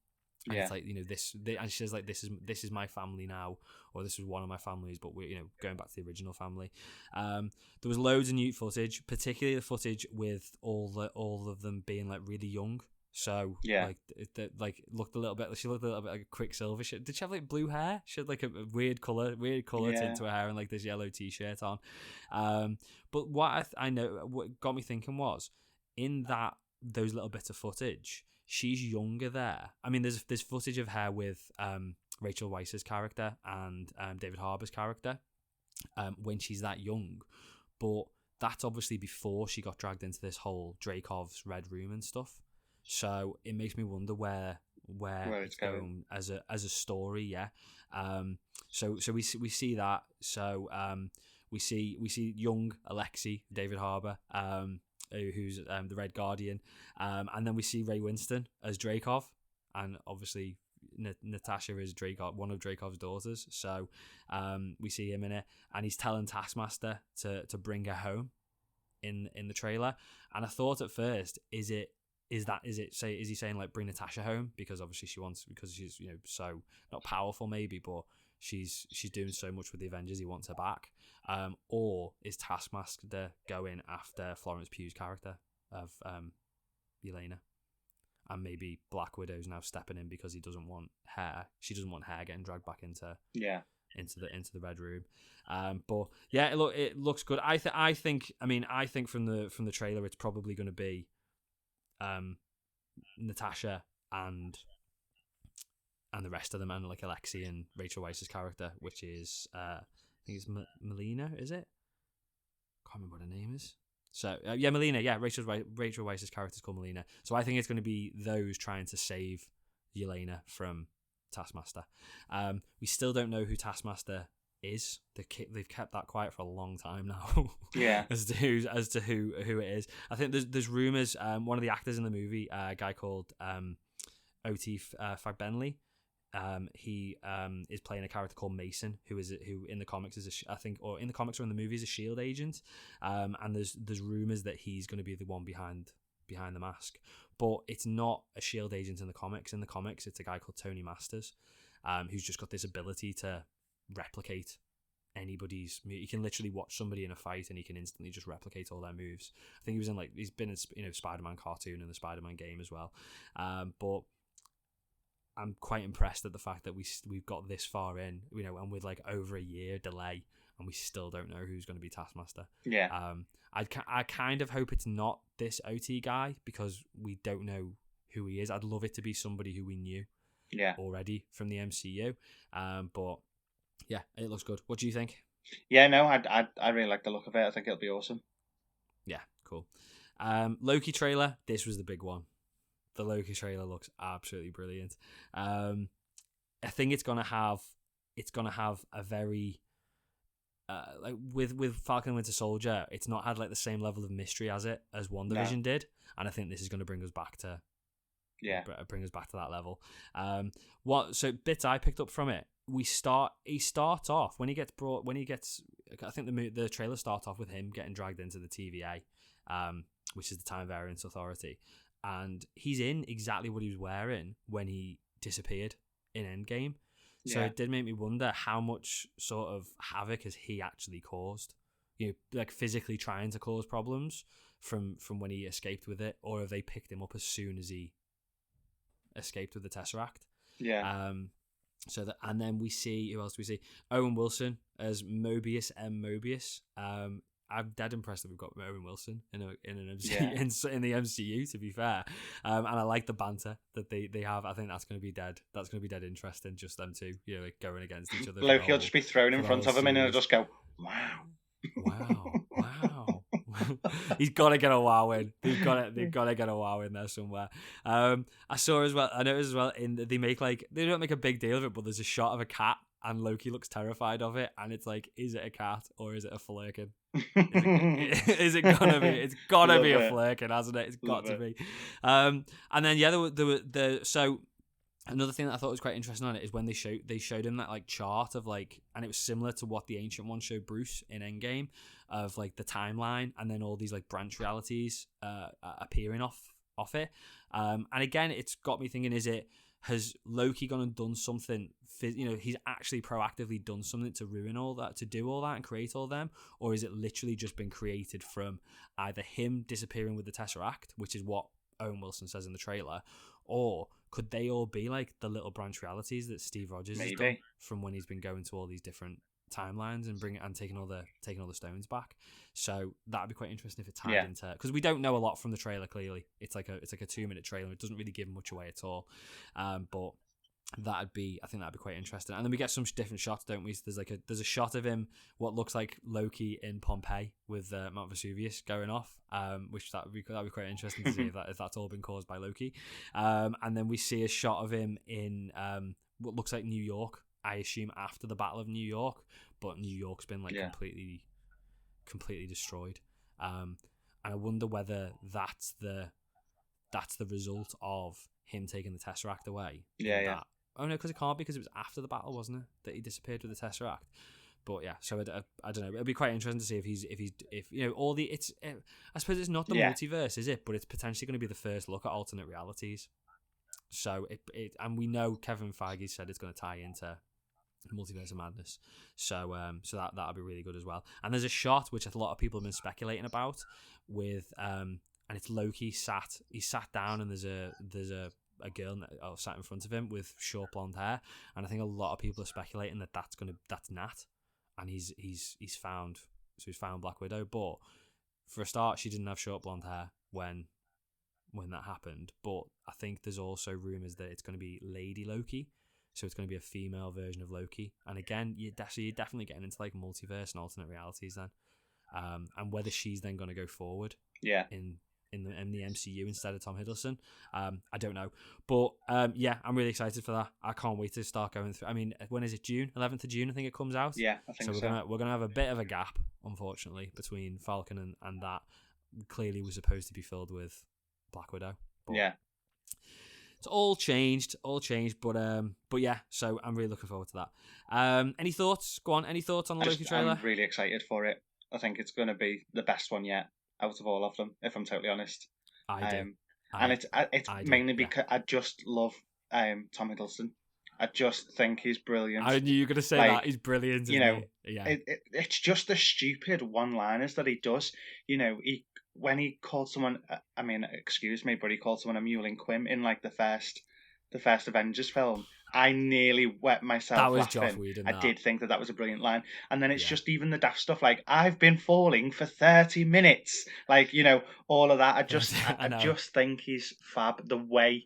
And it's like, and she says like, this is my family now, or this is one of my families, but we're, going back to the original family. There was loads of new footage, particularly the footage with all of them being like really young. So looked a little bit. She looked a little bit like Quicksilver. Did she have like blue hair? She had like a weird color tint to her hair and like this yellow t-shirt on. But what what got me thinking was in those little bits of footage, she's younger there. I mean, there's footage of her with Rachel Weisz's character and David Harbour's character when she's that young, but that's obviously before she got dragged into this whole Dreykov's Red Room and stuff. So it makes me wonder where it's going as a story. Yeah. So we see that. So we see young Alexei, David Harbour, who's the Red Guardian, and then we see Ray Winston as Dreykov, and obviously Natasha is one of Dreykov's daughters. So we see him in it, and he's telling Taskmaster to bring her home in the trailer. And I thought at first, is he saying like bring Natasha home because obviously because she's so not powerful maybe, but she's doing so much with the Avengers, he wants her back. Or is Taskmaster going after Florence Pugh's character of Yelena, and maybe Black Widow's now stepping in because she doesn't want hair getting dragged back into the Red Room. But yeah, it looks good. I think from the trailer it's probably going to be Natasha and the rest of them, and like Alexei and Rachel Weisz's character, which is I think it's Melina, is it? Can't remember what her name is. So Melina, Rachel Weisz's character is called Melina. So I think it's going to be those trying to save Yelena from Taskmaster. We still don't know who Taskmaster is. They've kept that quiet for a long time now.
Yeah.
as to who it is. I think there's rumors. One of the actors in the movie, a guy called O.T. Fagbenley. He is playing a character called Mason, who in the comics is or in the comics or in the movies a Shield agent. And there's rumors that he's going to be the one behind the mask, but it's not a Shield agent in the comics. In the comics, it's a guy called Tony Masters, who's just got this ability to replicate anybody's. He can literally watch somebody in a fight and he can instantly just replicate all their moves. I think he's been in Spider-Man cartoon and the Spider-Man game as well. But I'm quite impressed at the fact that we've got this far in, and with like over a year delay, and we still don't know who's going to be Taskmaster.
Yeah.
I kind of hope it's not this OT guy because we don't know who he is. I'd love it to be somebody who we knew already from the MCU. But yeah, it looks good. What do you think?
Yeah, no, I really like the look of it. I think it'll be awesome.
Yeah, cool. Loki trailer. This was the big one. The Loki trailer looks absolutely brilliant. I think it's gonna have a very like with Falcon and Winter Soldier, it's not had like the same level of mystery as WandaVision did, and I think this is going to bring us back to that level. So bits I picked up from it. He starts off when he gets. I think the trailer starts off with him getting dragged into the TVA, which is the Time Variance Authority, and he's in exactly what he was wearing when he disappeared in Endgame. So it did make me wonder how much sort of havoc has he actually caused, like physically trying to cause problems from when he escaped with it, or have they picked him up as soon as he escaped with the Tesseract?
Yeah.
And then we see, who else do we see? Owen Wilson as Mobius M. Mobius. I'm dead impressed that we've got Owen Wilson in the MCU. To be fair, and I like the banter that they have. I think that's going to be dead. That's going to be dead interesting. Just them two, like going against each other.
Loki will just be thrown in front of him, and he'll just go,
wow. He's got to get a wow in. They've got to get a wow in there somewhere. I noticed as well. They don't make a big deal of it, but there's a shot of a cat. And Loki looks terrified of it, and it's like, is it a cat or is it a flerken? Is it gonna be? It's gotta be a flerken, hasn't it? It's got to be. And then so another thing that I thought was quite interesting on it is when they showed him that like chart of like, and it was similar to what the Ancient One showed Bruce in Endgame, of like the timeline and then all these like branch realities appearing off it. And again, it's got me thinking: has Loki gone and done something? He's actually proactively done something to ruin all that, to do all that and create all them, or is it literally just been created from either him disappearing with the Tesseract, which is what Owen Wilson says in the trailer, or could they all be like the little branch realities that Steve Rogers has done from when he's been going to all these different timelines and taking all the stones back? So that'd be quite interesting if it tied into, because we don't know a lot from the trailer. Clearly, it's like a 2-minute trailer. It doesn't really give much away at all. But I think that'd be quite interesting. And then we get some different shots, don't we? There's a shot of him, what looks like Loki in Pompeii with Mount Vesuvius going off, which that'd be quite interesting to see if that's all been caused by Loki. And then we see a shot of him in what looks like New York, I assume after the Battle of New York, but New York's been like completely destroyed. And I wonder whether that's the result of him taking the Tesseract away. Oh no, because it can't, because it was after the battle, wasn't it, that he disappeared with the Tesseract? But yeah, so I don't know. It'll be quite interesting to see if all the I suppose it's not the multiverse, is it? But it's potentially going to be the first look at alternate realities. So and we know Kevin Feige said it's going to tie into Multiverse of Madness, so that'll be really good as well. And there's a shot which a lot of people have been speculating about with and it's Loki sat down, and there's a girl sat in front of him with short blonde hair, and I think a lot of people are speculating that's Nat, and he's found Black Widow. But for a start, she didn't have short blonde hair when that happened. But I think there's also rumors that it's going to be Lady Loki. So it's going to be a female version of Loki. And again, you're definitely getting into like multiverse and alternate realities then. and whether she's then going to go forward in the MCU instead of Tom Hiddleston. I don't know, but yeah, I'm really excited for that. I can't wait to start going through. I mean, when is it? June 11th of June, I think it comes out.
Yeah, I think so.
We're gonna have a bit of a gap, unfortunately, between Falcon and that. Clearly, was supposed to be filled with Black Widow. But
yeah,
it's all changed. But yeah. So I'm really looking forward to that. Any thoughts? Go on. Any thoughts on the Loki trailer?
I'm really excited for it. I think it's going to be the best one yet out of all of them, if I'm totally honest.
I do.
And it's mainly because I just love Tom Hiddleston. I just think he's brilliant.
I knew you were going to say that. He's brilliant. Yeah.
It's just the stupid one-liners that he does. When he called someone, excuse me, but he called someone a mewling Quim in like the first Avengers film. I nearly wet myself laughing.
That was Joss Whedon.
I did think that was a brilliant line. And then it's just even the daft stuff like, I've been falling for 30 minutes. Like, all of that. I just think he's fab. The way,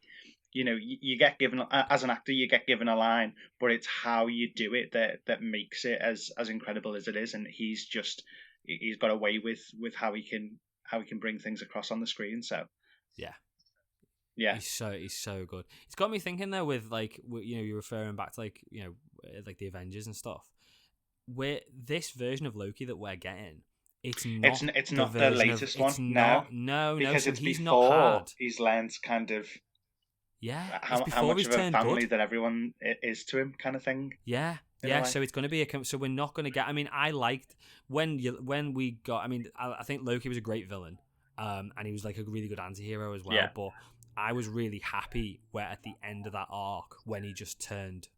you get given, as an actor, you get given a line, but it's how you do it that makes it as incredible as it is. And he's got a way with how he can bring things across on the screen. So, yeah,
he's so good. It's got me thinking though, with like, you're referring back to like, like the Avengers and stuff. Where this version of Loki that we're getting, it's not
the latest one.
No,
because
so
it's
he's
before
not had.
He's learned kind of how much of a family that everyone is to him, kind of thing.
Yeah. So it's going to be so we're not going to get. I mean, I liked when we got. I mean, I think Loki was a great villain, and he was like a really good anti-hero as well.
Yeah.
But I was really happy at the end of that arc when he just turned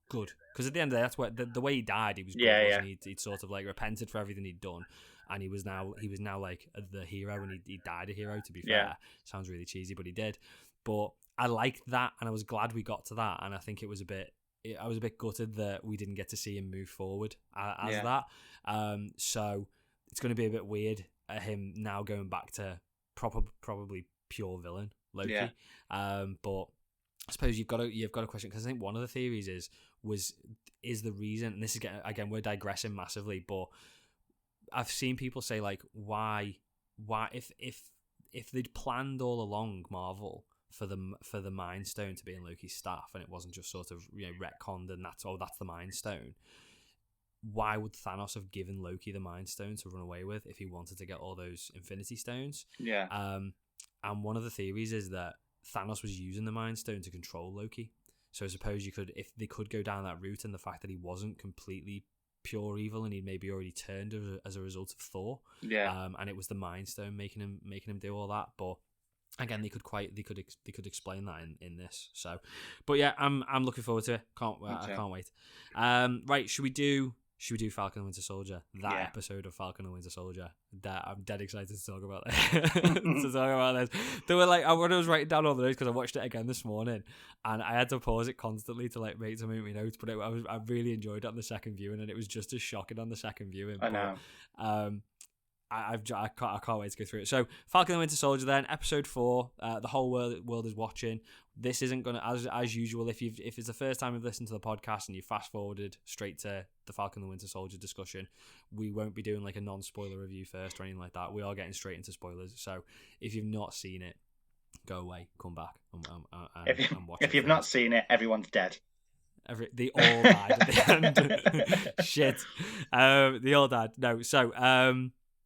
good, because at the end of the day, that's what the way he died. He was good.
Yeah.
He'd sort of like repented for everything he'd done, and he was now like the hero, and he died a hero. To be fair, sounds really cheesy, but he did. But I liked that, and I was glad we got to that, and I think I was a bit gutted that we didn't get to see him move forward as that. So it's going to be a bit weird him now going back to probably pure villain Loki.
Yeah.
But I suppose you've got a question, because I think one of the theories is the reason, and this is again we're digressing massively, but I've seen people say like why if they'd planned all along, Marvel, for the Mind Stone to be in Loki's staff, and it wasn't just sort of retconned and that's the Mind Stone, why would Thanos have given Loki the Mind Stone to run away with if he wanted to get all those Infinity Stones?
Yeah.
And one of the theories is that Thanos was using the Mind Stone to control Loki. So I suppose if they could go down that route, and the fact that he wasn't completely pure evil and he'd maybe already turned as a result of Thor.
Yeah.
And it was the Mind Stone making him do all that, but. Again, they could explain that in this. So, but yeah, I'm looking forward to it. I can't wait. Right, should we do Falcon and Winter Soldier? That episode of Falcon and Winter Soldier. That I'm dead excited to talk about this. They were like, when I was writing down all the notes, because I watched it again this morning, and I had to pause it constantly to like make some of my notes. But I really enjoyed it on the second viewing, and it was just as shocking on the second viewing.
I know.
I can't wait to go through it. So, Falcon and Winter Soldier, then episode 4. The whole world is watching. This isn't gonna, as usual. If it's the first time you've listened to the podcast and you fast forwarded straight to the Falcon and Winter Soldier discussion, we won't be doing like a non-spoiler review first or anything like that. We are getting straight into spoilers. So, if you've not seen it, go away, come back, and watch it.
If you've not seen it, everyone's dead.
They all died at the end. Shit. They all died. No.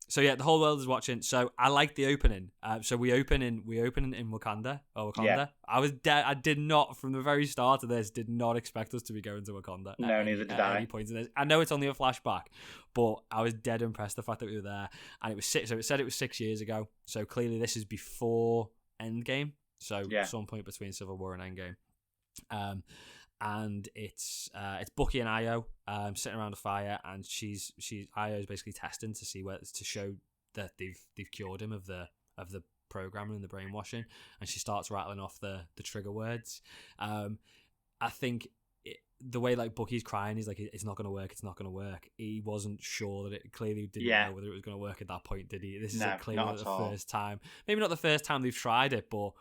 So yeah, the whole world is watching. So I like the opening. So we open in Wakanda.
Yeah.
I did not, from the very start of this, did not expect us to be going to Wakanda.
No, neither did I.
At any point in this. I know it's only a flashback, but I was dead impressed the fact that we were there. And it was so it said it was 6 years ago. So clearly this is before Endgame. So some point between Civil War and Endgame. And it's Bucky and Io sitting around a fire, and Io's basically testing to see to show that they've cured him of the programming and the brainwashing, and she starts rattling off the trigger words. I think the way like Bucky's crying, he's like, it's not going to work. He wasn't sure that it clearly didn't know whether it was going to work at that point, did he? This is clearly the first time, maybe not the first time they've tried it, but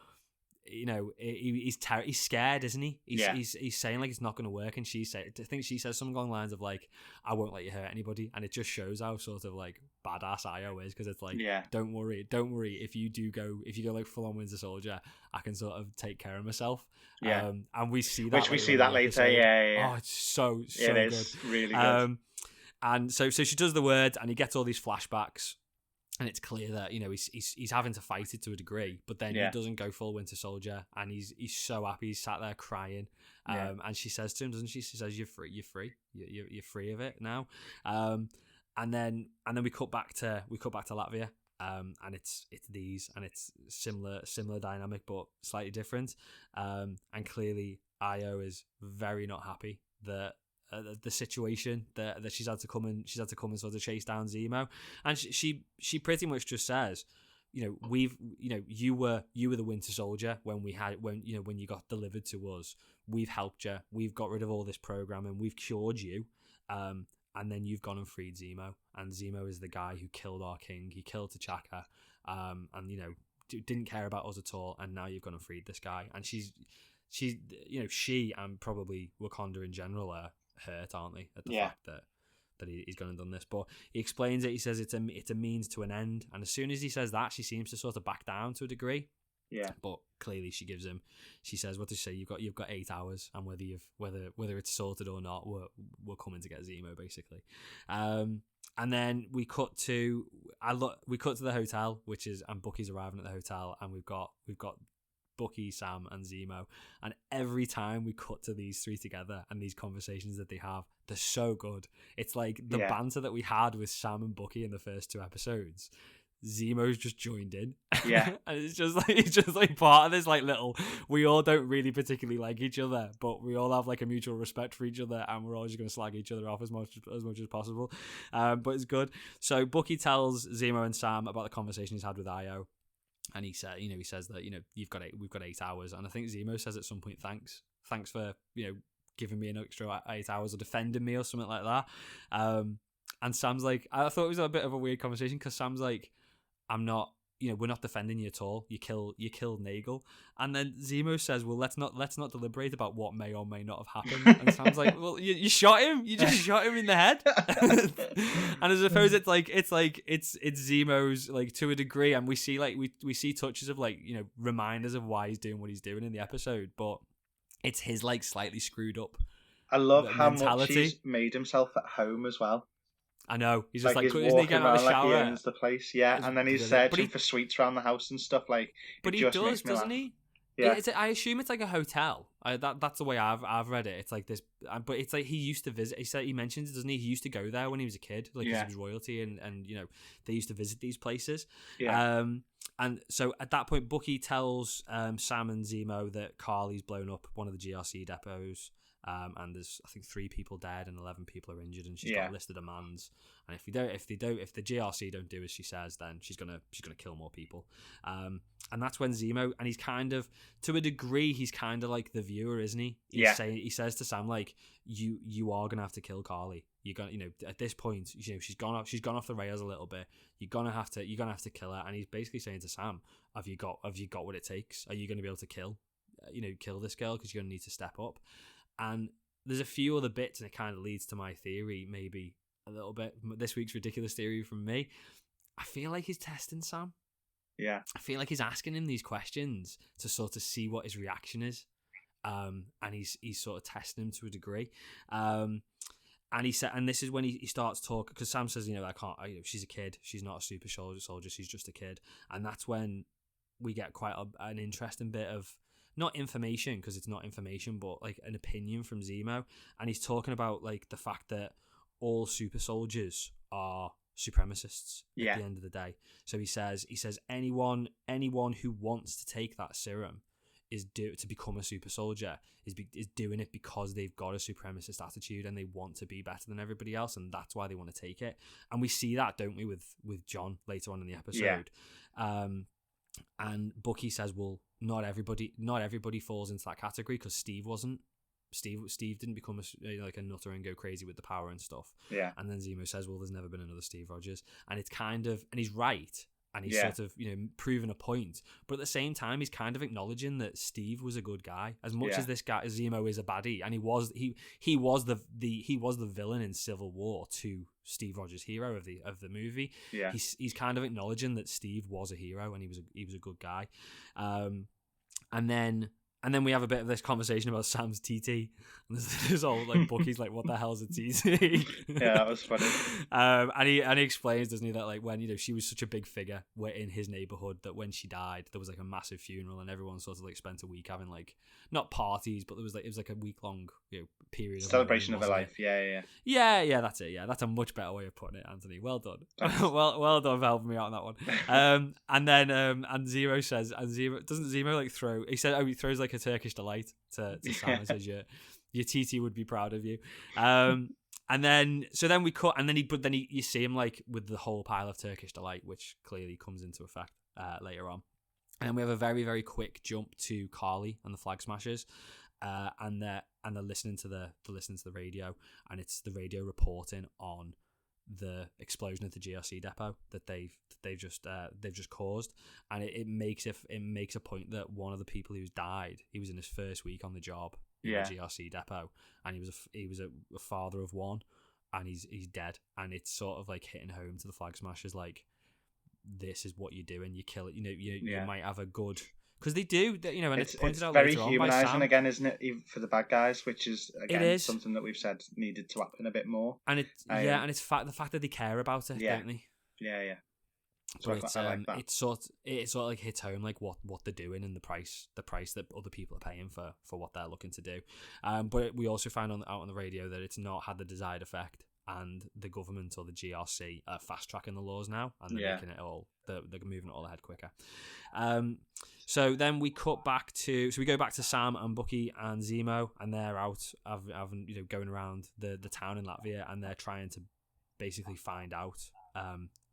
he's scared, isn't he?
Yeah.
He's saying like it's not going to work, and I think she says something along the lines of like, "I won't let you hurt anybody," and it just shows how sort of like badass Io is, because it's like, don't worry, if you go like full on Winter Soldier, I can sort of take care of myself.
Yeah,
and we see that,
which we see that later.
Episode.
Yeah.
Oh, it's so
it
good.
is really good.
And so she does the word, and he gets all these flashbacks. And it's clear that he's having to fight it to a degree, but then he doesn't go full Winter Soldier, and he's so happy. He's sat there crying, and she says to him, doesn't she? She says, "You're free. You're free of it now." And then we cut back to Latvia, and it's these, and it's similar dynamic but slightly different. And clearly, Io is very not happy that. The situation that she's had to come and sort of chase down Zemo, and she pretty much just says, you were the Winter Soldier when you got delivered to us. We've helped you. We've got rid of all this programming. We've cured you. And then you've gone and freed Zemo, and Zemo is the guy who killed our king. He killed T'Chaka, and didn't care about us at all. And now you've gone and freed this guy. And she and probably Wakanda in general are hurt, aren't they, at the fact that he's gone and done this. But he explains it. He says it's a means to an end, and as soon as he says that, she seems to sort of back down to a degree. But clearly she says, what does she say? You've got 8 hours, and whether it's sorted or not, we're coming to get Zemo, basically. And then we cut to the hotel, and Bucky's arriving at the hotel, and we've got Bucky, Sam, and Zemo, and every time we cut to these three together and these conversations that they have, they're so good. It's like the banter that we had with Sam and Bucky in the first 2 episodes. Zemo's just joined in, and it's just like part of this like little. We all don't really particularly like each other, but we all have like a mutual respect for each other, and we're all just going to slag each other off as much as possible. But it's good. So Bucky tells Zemo and Sam about the conversation he's had with Io. And he says that we've got 8 hours, and I think Zemo says at some point, thanks for giving me an extra 8 hours or defending me or something like that. And Sam's like, I thought it was a bit of a weird conversation, because Sam's like, I'm not, we're not defending you at all. You killed Nagel, and then Zemo says, well, let's not deliberate about what may or may not have happened. And Sam's like, well, you shot him. You just shot him in the head. And I suppose it's Zemo's like to a degree, and we see like we see touches of like reminders of why he's doing what he's doing in the episode, but it's his like slightly screwed up.
I love how much he's made himself at home as well.
I know, he's just
like
isn't he getting out of the shower?
Like he owns the place, and then he's searching for sweets around the house and stuff. Like,
but he does, doesn't he?
Yeah,
I assume it's like a hotel. That's the way I've read it. It's like this, but it's like he used to visit. He mentions it, doesn't he? He used to go there when he was a kid, like he was royalty, and they used to visit these places. Yeah. And so at that point, Bucky tells Sam and Zemo that Carly's blown up one of the GRC depots. And there's I think 3 people dead and 11 people are injured, and she's got a list of demands. And if the GRC don't do as she says, then she's gonna kill more people. And that's when Zemo, and he's kind of, to a degree, he's kind of like the viewer, isn't he? He says to Sam like, you are gonna have to kill Carly. You're gonna at this point she's gone off the rails a little bit. You're gonna have to kill her. And he's basically saying to Sam, have you got what it takes? Are you gonna be able to kill this girl? Because you're gonna need to step up. And there's a few other bits, and it kind of leads to my theory, maybe a little bit. This week's ridiculous theory from me. I feel like he's testing Sam.
Yeah. I
feel like he's asking him these questions to sort of see what his reaction is. And he's sort of testing him to a degree. And he said, and this is when he starts talking, because Sam says, she's a kid. She's not a super soldier. She's just a kid. And that's when we get quite an interesting bit of, not information, because it's not information, but like an opinion from Zemo. And he's talking about like the fact that all super soldiers are supremacists at the end of the day. So he says anyone who wants to take that serum to become a super soldier is doing it because they've got a supremacist attitude and they want to be better than everybody else, and that's why they want to take it. And we see that, don't we, with John later on in the episode. And Bucky says, well, not everybody falls into that category, because Steve wasn't. Steve didn't become a nutter and go crazy with the power and stuff. Yeah. And then Zemo says, well, there's never been another Steve Rogers. And it's kind of, and he's right. and he's sort of, proving a point. But at the same time, he's kind of acknowledging that Steve was a good guy, as much as this guy Zemo is a baddie, and he was the villain in Civil War to Steve Rogers' hero of the movie.
Yeah,
he's kind of acknowledging that Steve was a hero and he was a good guy. And then we have a bit of this conversation about Sam's TT. And there's all like Bucky's like, what the hell's a TT?
Yeah, that was funny.
And he explains, doesn't he, that like when she was such a big figure in his neighborhood that when she died there was like a massive funeral and everyone sort of like spent a week having like not parties, but it was like a week long period
celebration of her life. Yeah.
That's it. Yeah, that's a much better way of putting it, Anthony. Well done. well done for helping me out on that one. And then and Zemo says, doesn't Zemo like throw? He throws like a Turkish delight to Sam and says, your TT would be proud of you. And then we cut, and then you see him like with the whole pile of Turkish delight, which clearly comes into effect later on. And then we have a very, very quick jump to Carly and the Flag Smashers, and they're listening to the radio, and it's the radio reporting on the explosion at the GRC depot that they've just caused, and it makes a point that one of the people who's died, he was in his first week on the job in the GRC depot, and he was a father of one, and he's dead, and it's sort of like hitting home to the Flag Smashers, like, this is what you're doing, you kill it, you might have a good, because they do, and it's pointed out
very
later on
humanizing
by Sam.
Again, isn't it, even for the bad guys, which is again something that we've said needed to happen a bit more.
And it's the fact that they care about it, don't they?
Yeah.
So
but I like that.
it sort of like hits home like what they're doing and the price that other people are paying for what they're looking to do. But we also found out on the radio that it's not had the desired effect, and the government or the GRC are fast tracking the laws now, and they're making it all, they're moving it all ahead quicker. So then we cut back to, we go back to Sam and Bucky and Zemo, and they're out having going around the town in Latvia, and they're trying to basically find out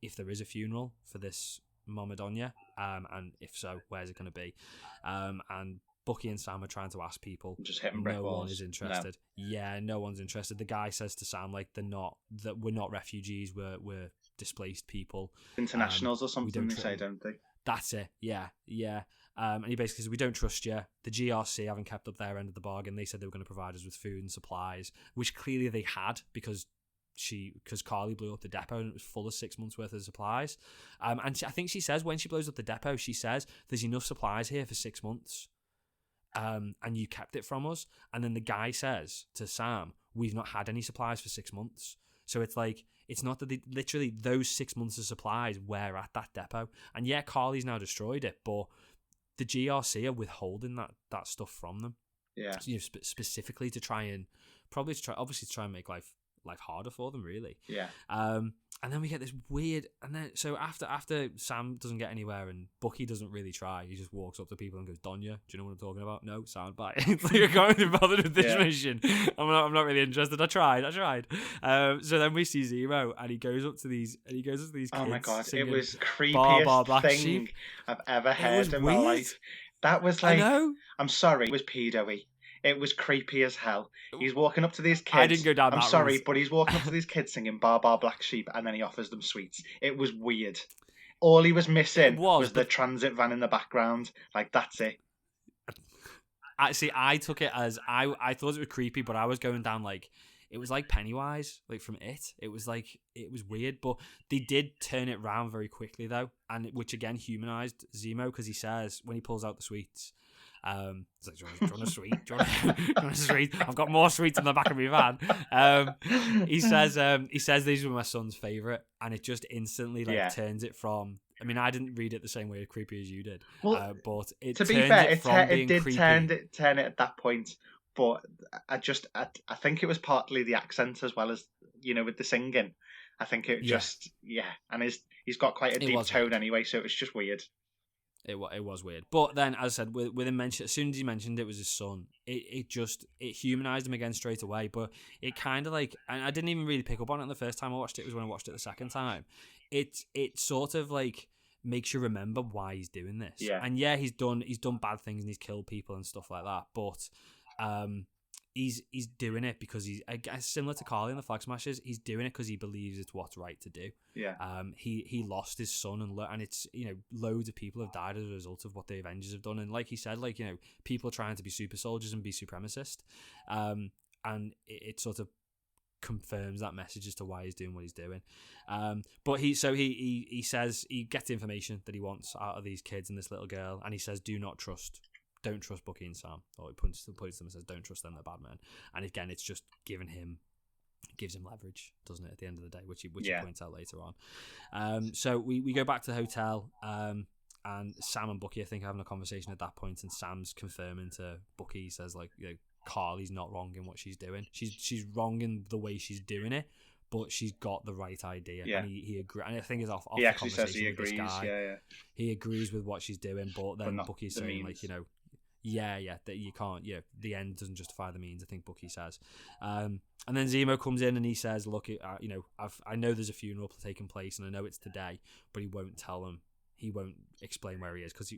if there is a funeral for this Mama Donya, and if so, where's it going to be? And Bucky and Sam are trying to ask people.
Just hitting brick walls.
No one is interested. No. Yeah, no one's interested. The guy says to Sam, like, we're not refugees, we're displaced people.
Internationals or something, they say, don't they?
That's it, yeah. And he basically says, we don't trust you. The GRC haven't kept up their end of the bargain. They said they were going to provide us with food and supplies, which clearly they had, because Carly blew up the depot and it was full of 6 months worth of supplies. And I think she says when she blows up the depot, she says, there's enough supplies here for 6 months. And you kept it from us. And then the guy says to Sam, we've not had any supplies for 6 months. So it's like, it's not that they literally, those 6 months of supplies were at that depot. And yeah, Carly's now destroyed it, but the GRC are withholding that stuff from them.
Yeah.
So, specifically to try and make life harder for them, really.
Yeah.
And then we get this weird, and then so after Sam doesn't get anywhere and Bucky doesn't really try, he just walks up to people and goes, Donya, do you know what I'm talking about? No, sound bite. It's like, I can't be bothered with this mission. I'm not really interested. I tried. So then we see Zemo, and he goes up to these kids.
Oh my god, it was
Bar,
creepiest
Black
thing
Sheep.
I've ever heard in my life. That was like, I'm sorry, it was pedo-y. It was creepy as hell. He's walking up to these kids.
I didn't go down that
I'm sorry,
route.
but he's walking up to these kids singing Bar Black Sheep, and then he offers them sweets. It was weird. All he was missing was the transit van in the background. Like, that's it.
I took it as, I thought it was creepy, but I was going down like, it was like Pennywise, like from It. It was weird, but they did turn it round very quickly though, and which again humanized Zemo, because he says when he pulls out the sweets, it's like, do you want a sweet? Do you want a sweet? I've got more sweets in the back of my van. He says these were my son's favourite, and it just instantly turns it from. I mean, I didn't read it the same way as creepy as you did, but it to be fair, it did turn it
at that point. But I think it was partly the accent as well as with the singing. I think it just and he's got quite a deep tone anyway, so it was just weird.
It was weird, but then as I said, with him mention, as soon as he mentioned it was his son, it humanized him again straight away. But it kind of like, and I didn't even really pick up on it the first time I watched it. Was when I watched it the second time. It sort of like makes you remember why he's doing this.
Yeah.
And he's done bad things and he's killed people and stuff like that. But he's doing it because he's, I guess, similar to Carly in the Flag Smashers. He's doing it because he believes it's what's right to do.
Yeah.
He lost his son, and it's, you know, loads of people have died as a result of what the Avengers have done. And like he said, like, you know, people are trying to be super soldiers and be supremacist. And it sort of confirms that message as to why he's doing what he's doing. But he says he gets the information that he wants out of these kids and this little girl, and he says, don't trust Bucky and Sam. Or he points to them and says, don't trust them, they're bad men. And again, it's just gives him leverage, doesn't it, at the end of the day, which he points out later on. So we go back to the hotel, and Sam and Bucky, I think, are having a conversation at that point, and Sam's confirming to Bucky, he says, like, you know, Carly's not wrong in what she's doing. She's wrong in the way she's doing it, but she's got the right idea.
Yeah.
And he agrees. And I think it's off
he
the
actually says he agrees.
Guy.
Yeah.
He agrees with what she's doing, but then Bucky's saying,
means.
like, you know, that you can't, the end doesn't justify the means, I think Bucky says. And then Zemo comes in and he says, look, you know, I know there's a funeral taking place and I know it's today, but he won't tell them. He won't explain where he is because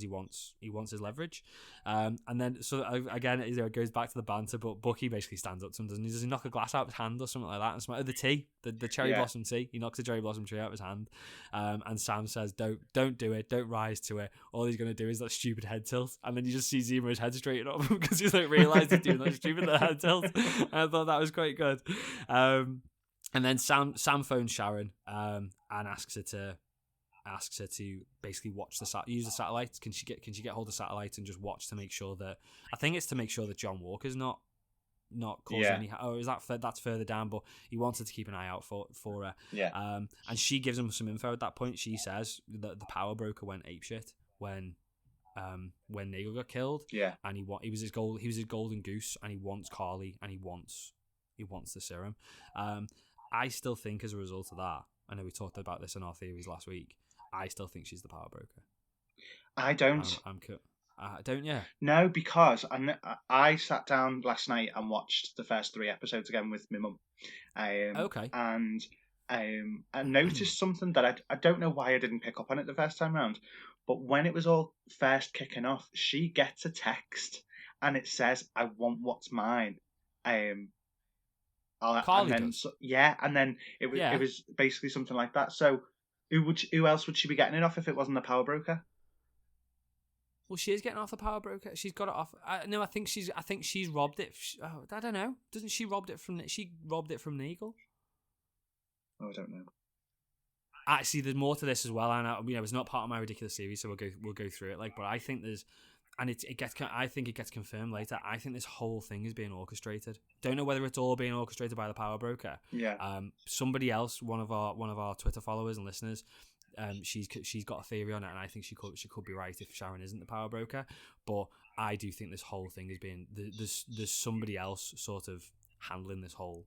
he wants his leverage. And then so again, it goes back to the banter, but Bucky basically stands up to him, doesn't he? Does he knock a glass out of his hand or something like that? And some the tea, the cherry blossom tea. He knocks the cherry blossom tree out of his hand. And Sam says, "Don't do it. Don't rise to it. All he's going to do is that stupid head tilt." And then you just see Zemo's head straighten up because he's like realised he's doing that stupid head tilt. And I thought that was quite good. And then Sam phones Sharon and asks her to basically use the satellites. Can she get hold of satellites and just watch to make sure that, I think it's to make sure that John Walker's not causing any. Oh, is that's further down? But he wanted to keep an eye out for her.
Yeah.
And she gives him some info at that point. She says that the power broker went apeshit when Nagel got killed.
Yeah.
And he was his golden goose, and he wants Carly, and he wants the serum. I still think as a result of that, I know we talked about this in our theories last week, I still think she's the power broker.
I don't.
Don't you?
No, because I sat down last night and watched the first 3 episodes again with my mum.
Okay.
And I noticed something that I don't know why I didn't pick up on it the first time round, but when it was all first kicking off, she gets a text and it says, "I want what's mine."
Carly
and then,
does.
And then it was basically something like that. So who else would she be getting it off if it wasn't the power broker?
Well, she is getting off the power broker. She's got it off. No, I think she's robbed it. I don't know. Doesn't she robbed it from? She robbed it from Nagel.
Oh, I don't know.
Actually, there's more to this as well. And it's not part of my ridiculous series, so we'll go through it. But I think there's. And I think it gets confirmed later. I think this whole thing is being orchestrated. Don't know whether it's all being orchestrated by the power broker.
Yeah.
Somebody else, one of our Twitter followers and listeners, she's got a theory on it, and I think she could be right if Sharon isn't the power broker. But I do think this whole thing is being there's somebody else sort of handling this whole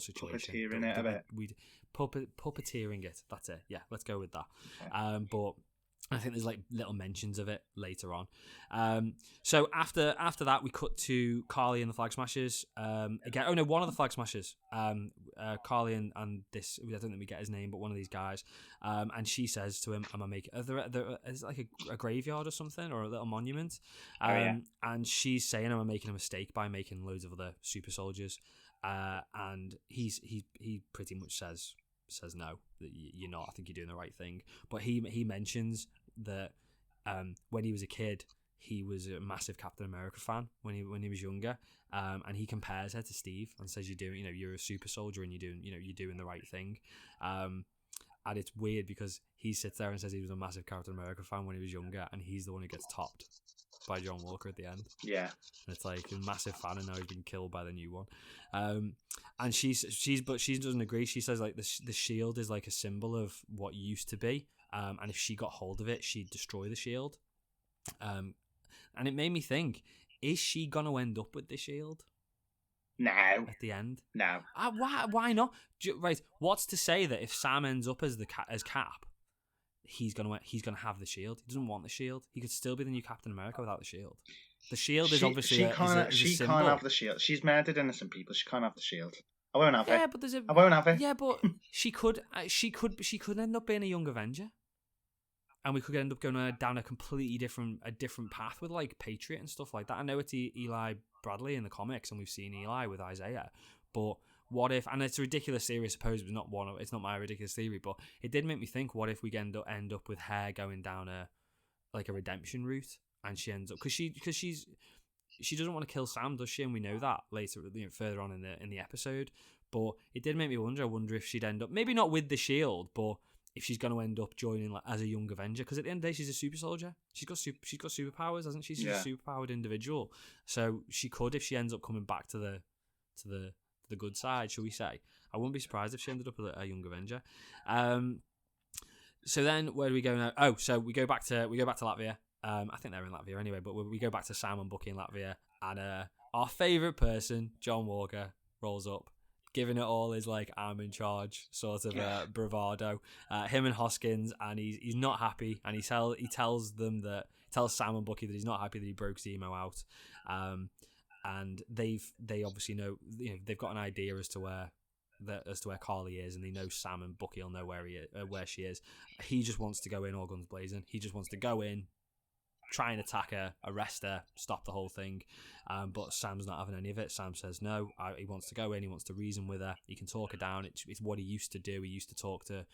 situation.
Puppeteering it a bit.
Puppeteering it. That's it. Yeah, let's go with that.
Okay.
But I think there's like little mentions of it later on. So after that, we cut to Carly and the Flag Smashers. Again, one of the Flag Smashers. Carly and this, I don't think we get his name, but one of these guys. And she says to him, "Am I making? Is it like a graveyard or something, or a little monument?" And she's saying, "Am I making a mistake by making loads of other super soldiers?" And he pretty much says no, that you're not. I think you're doing the right thing. But he mentions that when he was a kid, he was a massive Captain America fan when he was younger, and he compares her to Steve and says, you're a super soldier and you're doing the right thing. And it's weird because he sits there and says he was a massive Captain America fan when he was younger, and he's the one who gets topped by John Walker at the end.
Yeah.
And it's like a massive fan, and now he's been killed by the new one. And she doesn't agree. She says like the shield is like a symbol of what used to be. And if she got hold of it, she'd destroy the shield. And it made me think, is she gonna end up with the shield?
No.
At the end?
No.
Why not? Right. What's to say that if Sam ends up as Cap, he's gonna have the shield? He doesn't want the shield. He could still be the new Captain America without the shield. The shield is obviously
she can't have the shield. She's murdered innocent people. She can't have the shield. I won't have it.
Yeah, but
I won't have it.
Yeah, but she could end up being a young Avenger. and we could end up going down a completely different path with like Patriot and stuff like that. I know it's Eli Bradley in the comics, and we've seen Eli with Isaiah, but what if? And it's a ridiculous theory, I suppose. It's not my ridiculous theory, but it did make me think. What if we end up with her going down a redemption route, and she ends up because she doesn't want to kill Sam, does she? And we know that later, further on in the episode. But it did make me wonder. I wonder if she'd end up, maybe not with the shield, but if she's going to end up joining like as a young Avenger, because at the end of the day she's a super soldier. She's got superpowers, hasn't she? She's a superpowered individual, so she could, if she ends up coming back to the good side, shall we say. I wouldn't be surprised if she ended up a young Avenger. So then where do we go now? Oh, so we go back to Latvia. I think they're in Latvia anyway, but we go back to Sam and Bucky in Latvia, and our favourite person, John Walker, rolls up, giving it all his like I'm in charge sort of bravado. Him and Hoskins, and he's not happy, and he tells Sam and Bucky that he's not happy that he broke Zemo out. And they obviously know, they've got an idea as to where Carly is, and they know Sam and Bucky will know where she is. He just wants to go in all guns blazing. He just wants to go in, try and attack her, arrest her, stop the whole thing. But Sam's not having any of it. Sam says no. He wants to go in. He wants to reason with her. He can talk her down. It's what he used to do. He used to talk to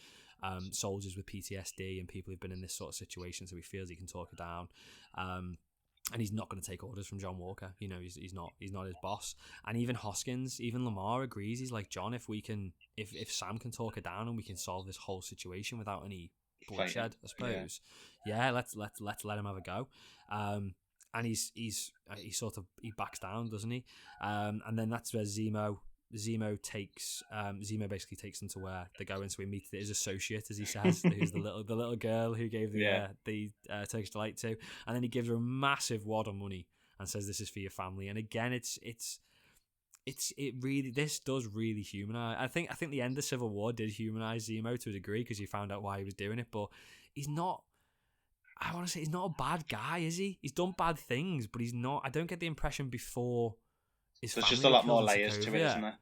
soldiers with PTSD and people who've been in this sort of situation, so he feels he can talk her down. And he's not going to take orders from John Walker. He's not his boss. And even Hoskins, even Lamar agrees. He's like, John, if Sam can talk her down and we can solve this whole situation without any bloodshed, I suppose. Yeah, let's let him have a go. And he backs down, doesn't he? And then that's where Zemo basically takes them to where they're going. So we meet his associate, as he says, who's the little girl who gave the Turkish delight to, and then he gives her a massive wad of money and says, "This is for your family." And again, this does really humanize. I think the end of Civil War did humanize Zemo to a degree, because you found out why he was doing it, but he's not. I want to say he's not a bad guy, is he? He's done bad things, but he's not. I don't get the impression before.
There's just a lot more layers to it, isn't there?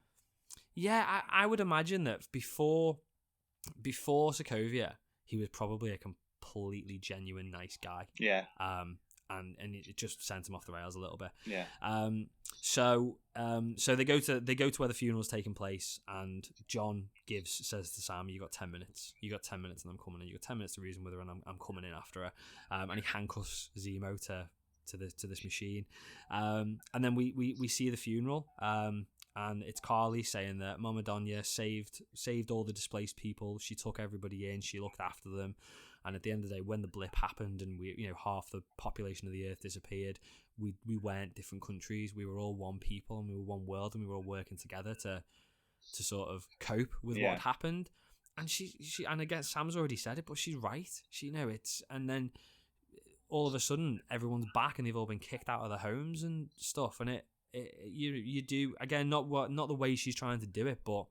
Yeah, I would imagine that before Sokovia, he was probably a completely genuine nice guy.
Yeah.
And it just sent him off the rails a little bit.
Yeah.
So they go to where the funeral's taking place, and John says to Sam, "You got 10 minutes. You got 10 minutes, and I'm coming in. You got 10 minutes to reason with her, and I'm coming in after her." And he handcuffs Zemo to this machine. And then we see the funeral. And it's Carly saying that Mama Donya saved all the displaced people. She took everybody in. She looked after them. And at the end of the day, when the blip happened and half the population of the Earth disappeared, we weren't different countries. We were all one people, and we were one world, and we were all working together to sort of cope with what had happened. And she and again, Sam's already said it, but she's right. And then all of a sudden everyone's back, and they've all been kicked out of their homes and stuff. And you do, again, not the way she's trying to do it, but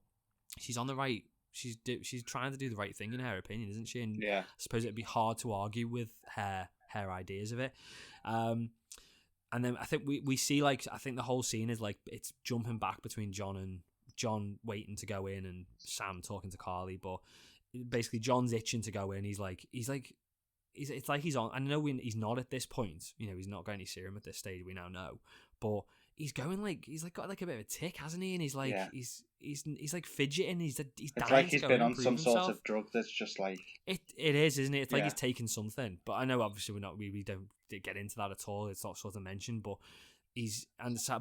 she's on the right. She's trying to do the right thing in her opinion, isn't she? And I suppose it'd be hard to argue with her ideas of it. And then I think we see, like, I think the whole scene is like it's jumping back between John waiting to go in and Sam talking to Carly, but basically John's itching to go in. It's like he's on. I know he's not at this point. He's not got any serum at this stage. We now know, but he's going he's got like a bit of a tick, hasn't he? And he's like he's like fidgeting. He's
it's
dying
like he's
to go
been
and
on some
himself.
sort of drug that's just like
it is, isn't it? It's like he's taken something. But I know obviously we don't get into that at all. It's not sort of mentioned, but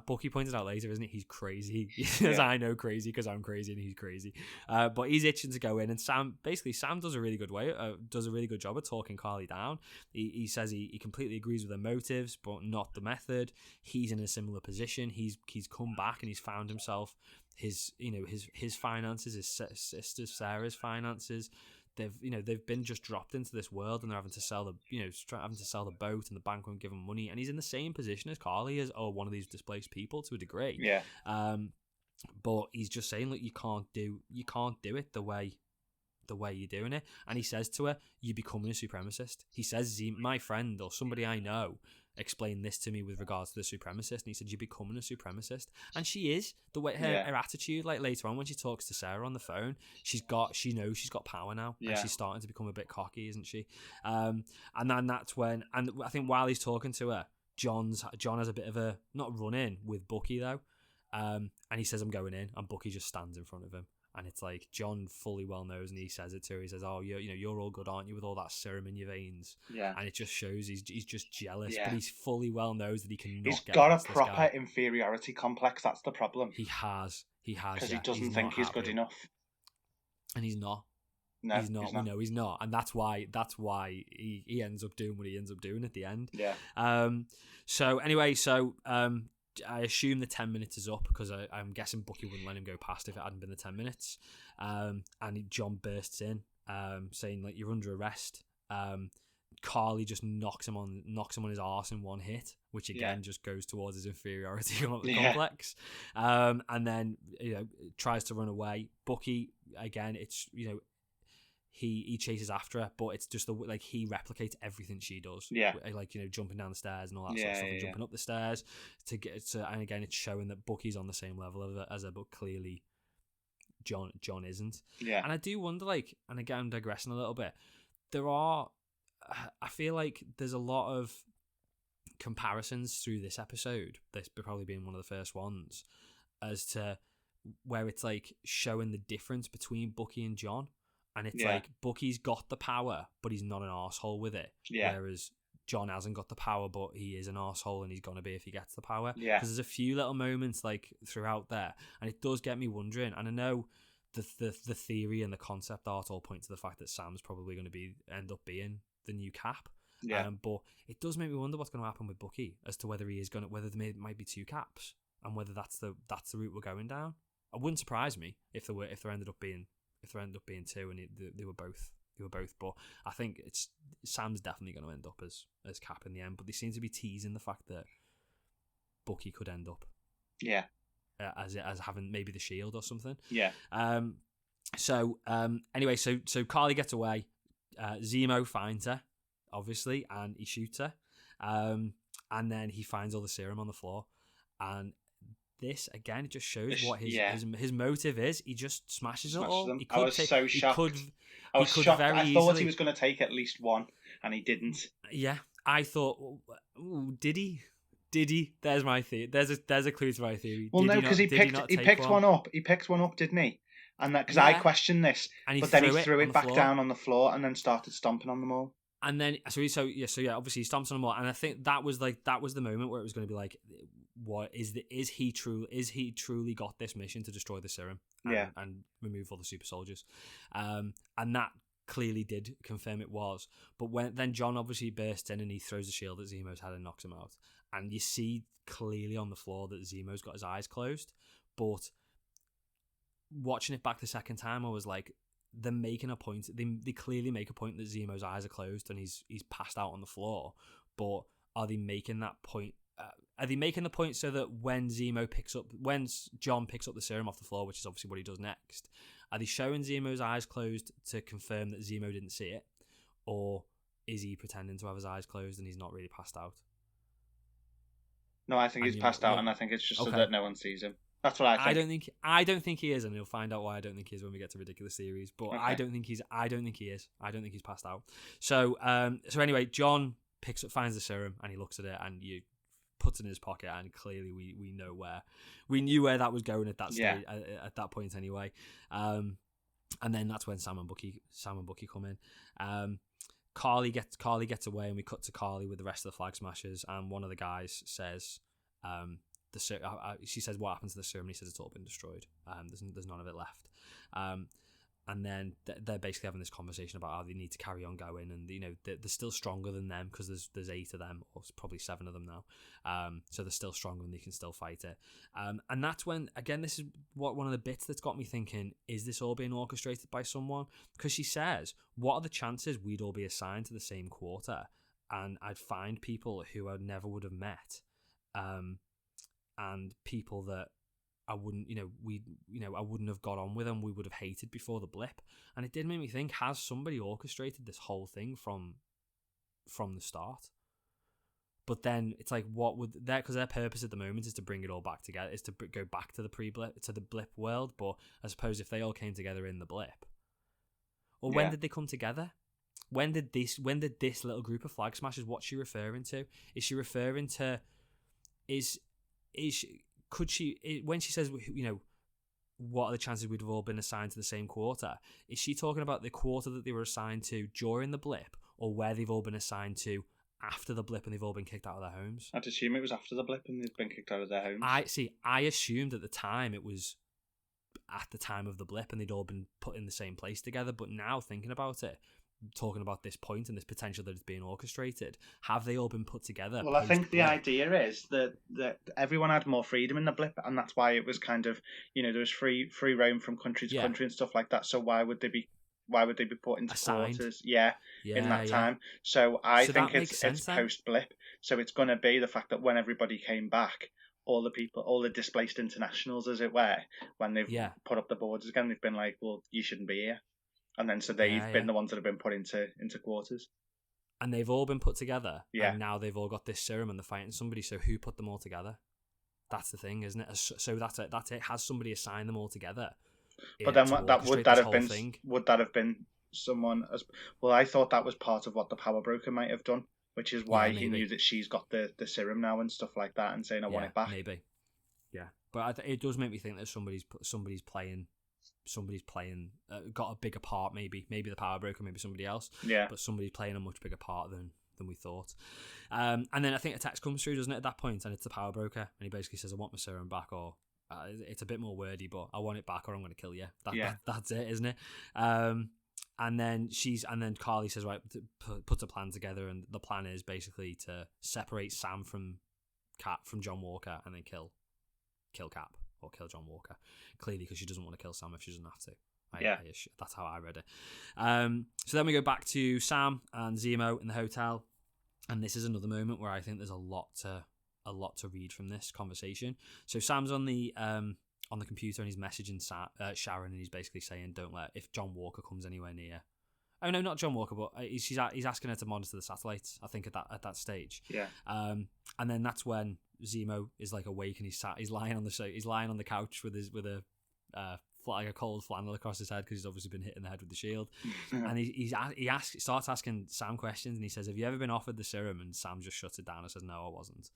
Bucky pointed out later, isn't it? He's crazy. He says, "I know crazy because I'm crazy and he's crazy." But he's itching to go in, and Sam does a really good job of talking Carly down. He says he completely agrees with her motives, but not the method. He's in a similar position. He's come back and he's found himself his finances, his sister Sarah's finances. They've been just dropped into this world, and they're having to sell the boat, and the bank won't give them money. And he's in the same position as Carly, one of these displaced people to a degree.
Yeah.
But he's just saying, look, you can't do it the way you're doing it. And he says to her, "You're becoming a supremacist." He says, "My friend or somebody I know explain this to me with regards to the supremacist. And he said, you're becoming a supremacist. And she is. The way her attitude, like later on when she talks to Sarah on the phone, she knows she's got power now. And she's starting to become a bit cocky, isn't she? And then that's when, and I think while he's talking to her, John has a bit of a, not run in with Bucky though. And he says, I'm going in. And Bucky just stands in front of him. And it's like John fully well knows, and he says it to her. He says, "Oh, you're all good, aren't you, with all that serum in your veins?" Yeah. And it just shows he's just jealous, but he's fully well knows that he can.
He's got a proper inferiority complex. That's the problem.
He has because
he doesn't think he's good enough,
and he's not.
No,
he's not. We know he's not, and that's why he ends up doing what he ends up doing at the end.
Yeah.
So anyway, I assume the 10 minutes is up because I'm guessing Bucky wouldn't let him go past if it hadn't been the 10 minutes. And John bursts in, saying like, you're under arrest. Carly just knocks him on his arse in one hit, which again just goes towards his inferiority complex. And then tries to run away. Bucky again, it's he chases after her, but it's just he replicates everything she does. Yeah, jumping down the stairs and all that sort of stuff, and jumping up the stairs to get to. And again, it's showing that Bucky's on the same level as her, but clearly John isn't. Yeah, and I do wonder, and again, I'm digressing a little bit. I feel like there's a lot of comparisons through this episode. This probably being one of the first ones, as to where it's showing the difference between Bucky and John. And it's Bucky's got the power, but he's not an arsehole with it. Yeah. Whereas John hasn't got the power, but he is an arsehole, and he's going to be if he gets the power. Yeah. Because there's a few little moments throughout there, and it does get me wondering. And I know the theory and the concept art all point to the fact that Sam's probably going to end up being the new Cap. Yeah. But it does make me wonder what's going to happen with Bucky as to whether whether there might be two Caps, and whether that's the route we're going down. It wouldn't surprise me if there ended up being two, and they were both. But I think Sam's definitely going to end up as Cap in the end. But they seem to be teasing the fact that Bucky could end up, as having maybe the shield or something. Yeah. Anyway, so Carly gets away. Zemo finds her, obviously, and he shoots her. And then he finds all the serum on the floor, and this again, it just shows what his motive is. He just smashes it all.
Them. I was so shocked. I was shocked. I thought he was going to take at least one, and he didn't.
Yeah, I thought, did he? There's my theory. There's a clue to my theory.
Well, no, because he picked one up. He picked one up, didn't he? And that because I questioned this, but then he threw it back down on the floor and then started stomping on them all.
And then obviously he stomps on them all, and I think that was the moment where it was going to be what is he truly got this mission to destroy the serum and remove all the super soldiers, and that clearly did confirm it was. But then John obviously bursts in and he throws the shield at Zemo's head and knocks him out, and you see clearly on the floor that Zemo's got his eyes closed. But watching it back the second time, I was like, they're making a point. They clearly make a point that Zemo's eyes are closed and he's passed out on the floor. But are they making that point? Are they making the point so that when John picks up the serum off the floor, which is obviously what he does next, are they showing Zemo's eyes closed to confirm that Zemo didn't see it, or is he pretending to have his eyes closed and he's not really passed out?
No, I think he's passed out, and I think it's just so that no one sees him. That's what I think.
I don't think he is, and you'll find out why I don't think he is when we get to Ridiculous Theories. But okay. I don't think he is. I don't think he's passed out. So anyway, John finds the serum and he looks at it and he puts it in his pocket, and clearly we know we knew where that was going at that stage, at that point anyway. And then that's when Sam and Bucky come in. Carly gets away, and we cut to Carly with the rest of the Flag Smashers, and one of the guys says, she says, what happened to the serum? And he says it's all been destroyed. There's none of it left. And then they're basically having this conversation about how they need to carry on going, and they're still stronger than them because there's 8 of them, or probably 7 of them now. So they're still stronger and they can still fight it. And that's when, again, this is one of the bits that's got me thinking: is this all being orchestrated by someone? Because she says, "What are the chances we'd all be assigned to the same quarter, and I'd find people who I never would have met, and people that I wouldn't, I wouldn't have got on with them. We would have hated before the blip." And it did make me think: has somebody orchestrated this whole thing from the start? But then it's like, what would that? Because their purpose at the moment is to bring it all back together, is to go back to the pre-blip, to the blip world. But I suppose if they all came together in the blip, or when did they come together? When did this little group of Flag Smashers? What's she referring to? Is she referring to? Could she, when she says, you know, what are the chances we'd have all been assigned to the same quarter? Is she talking about the quarter that they were assigned to during the blip, or where they've all been assigned to after the blip and they've all been kicked out of their homes?
I'd assume it was after the blip and they've been kicked out of their homes.
I assumed at the time it was at the time of the blip and they'd all been put in the same place together. But now thinking about it, talking about this point and this potential that it's being orchestrated, have they all been put together?
Well, I think the idea is that everyone had more freedom in the blip, and that's why it was kind of, you know, there was free roam from country to country and stuff like that. So why would they be put into quarters? In that time. So I think it's post blip. So it's going to be the fact that when everybody came back, all the displaced internationals, as it were, when they've put up the borders again, they've been like, well, you shouldn't be here. And then so they've been the ones that have been put into quarters.
And they've all been put together. Yeah. And now they've all got this serum and they're fighting somebody. So who put them all together? That's the thing, isn't it? So that's it. Has somebody assigned them all together?
But then would that have been someone as well? I thought that was part of what the power broker might have done, which is why he knew that she's got the serum now and stuff like that, and saying I want it back.
Maybe. Yeah. But it does make me think that somebody's playing, got a bigger part, maybe the power broker, maybe somebody else. Yeah. But somebody's playing a much bigger part than we thought. And then I think a text comes through, doesn't it, at that point, and it's the power broker, and he basically says, I want my serum back, or it's a bit more wordy, but I want it back or I'm going to kill you. That's it, isn't it? And then Carly says, right, puts a plan together, and the plan is basically to separate Sam from John Walker and then kill Cap. Or kill John Walker, clearly, because she doesn't want to kill Sam if she doesn't have to. That's how I read it. So then we go back to Sam and Zemo in the hotel, and this is another moment where I think there's a lot to read from this conversation. So Sam's on the computer and he's messaging Sharon, and he's basically saying, "Don't let, if John Walker comes anywhere near." Oh no, not John Walker, but he's asking her to monitor the satellites, I think, at that stage. Yeah. And then that's when Zemo is like awake and he's lying on the couch with a cold flannel across his head because he's obviously been hit in the head with the shield. And he starts asking Sam questions, and he says, "Have you ever been offered the serum?" And Sam just shuts it down and says, "No, I wasn't."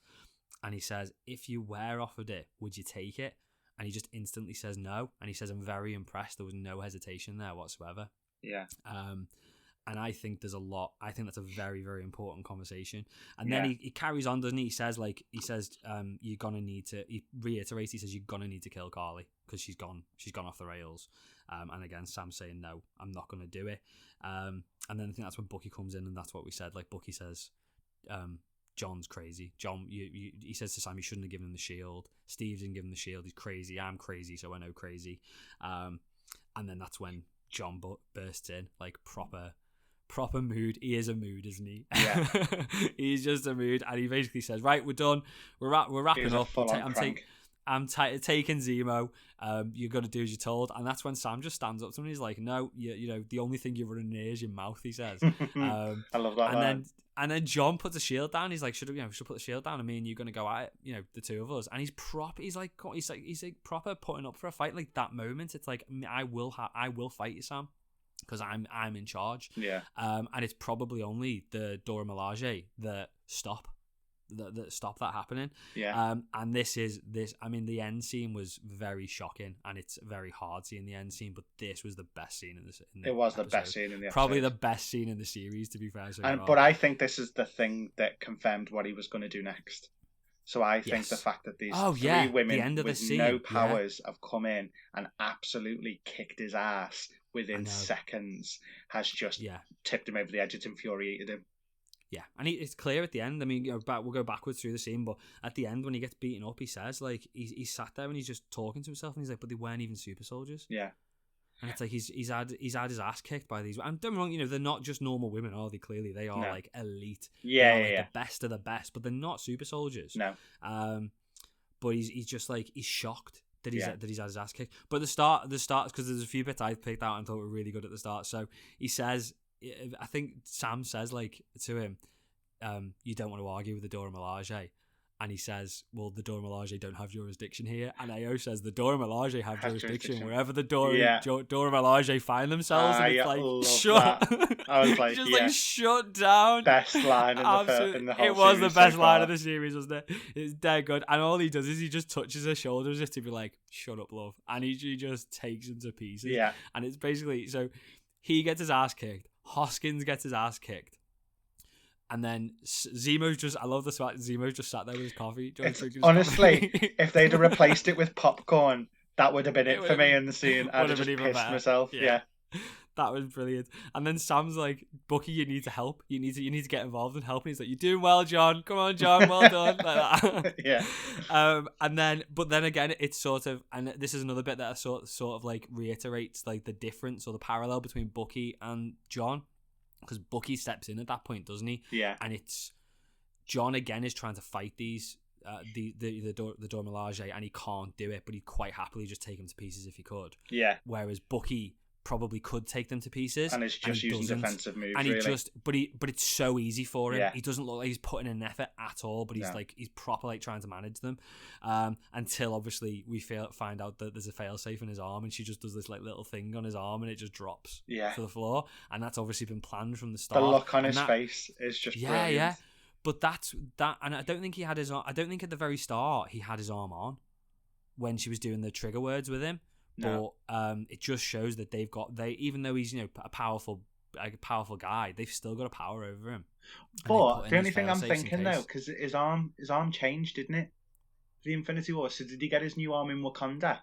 And he says, "If you were offered it, would you take it?" And he just instantly says no. And he says, "I'm very impressed. There was no hesitation there whatsoever." Yeah. And I think there's a lot. I think that's a very, very important conversation. And then he carries on, doesn't he? He says, you're gonna need to. He reiterates. He says, you're gonna need to kill Carly because she's gone off the rails. And again, Sam's saying, no, I'm not gonna do it. And then I think that's when Bucky comes in, and that's what we said. Like Bucky says, John's crazy. John, he says to Sam, you shouldn't have given him the shield. Steve didn't give him the shield. He's crazy. I'm crazy, so I know crazy. And then that's when John bursts in, like proper mood. He is a mood, isn't he? Yeah. He's just a mood, and he basically says, right, we're done. We're wrapping up. I'm taking Zemo. You're going to do as you're told. And that's when Sam just stands up to him and he's like, no, you know, the only thing you're running in is your mouth, he says.
I love that.
And then John puts the shield down. He's like, should put the shield down? I mean, you're going to go at it, you know, the two of us. And he's proper putting up for a fight. Like that moment, it's like, I will fight you, Sam, because I'm in charge. Yeah. And it's probably only the Dora Milaje that stop that happening. Yeah. And the end scene was very shocking, and it's very hard seeing the end scene, but this was the best scene in the episode. The best scene in the episode. Probably the best scene in the series, to be fair.
But I think this is the thing that confirmed what he was going to do next. So I think the fact that these three women with no powers have come in and absolutely kicked his ass within seconds has just tipped him over the edge. It's infuriated him.
Yeah, and it's clear at the end. I mean, we'll go backwards through the scene, but at the end when he gets beaten up, he says, like, he's sat there and he's just talking to himself, and he's like, but they weren't even super soldiers. Yeah. And it's like he's had his ass kicked by these. And don't get me wrong, you know, they're not just normal women, are they? Clearly, they are like elite. Yeah, the best of the best, but they're not super soldiers. No. But he's just like, he's shocked that he's had his ass kicked. But the start, because there's a few bits I picked out and thought were really good at the start. So he says, I think Sam says, like, to him, you don't want to argue with the Dora Milaje. And he says, well, the Dora Milaje don't have jurisdiction here. And Ao says, the Dora Milaje have jurisdiction wherever the Dora Milaje find themselves. And it's like, shut.
I was like,
just like, shut down.
Best line in the whole
It was
series
the best
so
line
far.
of the series, wasn't it? It's dead good. And all he does is he just touches her shoulder as if to be like, shut up, love. And he just takes him to pieces.
Yeah.
And it's basically, so he gets his ass kicked. Hoskins gets his ass kicked. And then Zemo's just, I love the fact Zemo's just sat there with his coffee.
Honestly, if they'd have replaced it with popcorn, that would have been it for me in the scene. I'd have just pissed myself. Yeah.
That was brilliant. And then Sam's like, Bucky, you need to help. You need to get involved and help. And he's like, you're doing well, John. Come on, John. Well done. Like that.
Yeah.
But then again, it's sort of, and this is another bit that sort of like reiterates like the difference or the parallel between Bucky and John. Because Bucky steps in at that point, doesn't he?
Yeah.
And it's John again is trying to fight these the Dora Milaje, and he can't do it, but he'd quite happily just take them to pieces if he could.
Yeah.
Whereas Bucky probably could take them to pieces,
and it's just using defensive moves.
And he
really.
but it's so easy for him.
Yeah.
He doesn't look like he's putting in an effort at all, but he's proper like trying to manage them. Until obviously we find out that there's a failsafe in his arm, and she just does this like little thing on his arm, and it just drops to the floor. And that's obviously been planned from the start.
The look on his face is just brilliant.
Yeah. But that's that, and I don't think he had his arm. I don't think at the very start he had his arm on when she was doing the trigger words with him.
No.
But it just shows that even though he's a powerful guy, they've still got a power over him.
But the only thing I'm thinking though, because his arm changed, didn't it? The Infinity War. So did he get his new arm in Wakanda?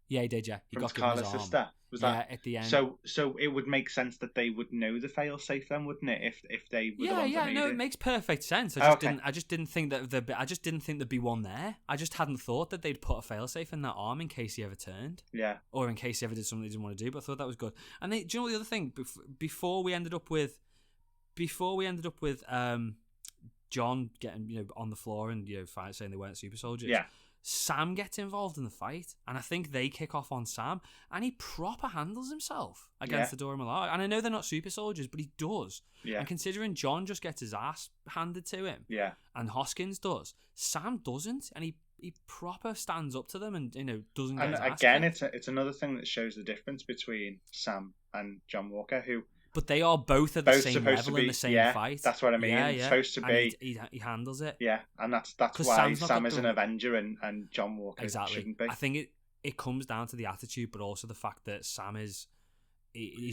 Yeah, he did. Yeah,
he got Carla's sister. Was that
at the end?
So it would make sense that they would know the failsafe then, wouldn't it? If they were the ones that made
it makes perfect sense. I just didn't think that there'd be one there. I just hadn't thought that they'd put a failsafe in that arm in case he ever turned.
Yeah.
Or in case he ever did something he didn't want to do. But I thought that was good. And do you know what the other thing? Before we ended up with John getting on the floor and saying they weren't super soldiers.
Yeah.
Sam gets involved in the fight, and I think they kick off on Sam, and he proper handles himself against the Dora Milaje. And I know they're not super soldiers, but he does.
Yeah.
And considering John just gets his ass handed to him, and Hoskins does, Sam doesn't, and he proper stands up to them and doesn't get his ass
again,
kicked.
it's another thing that shows the difference between Sam and John Walker, who.
But they are both at the same level in the same fight.
That's what I mean. It's supposed to be.
He handles it.
Yeah, and that's why Sam is an Avenger and John Walker shouldn't be.
I think it comes down to the attitude, but also the fact that Sam he's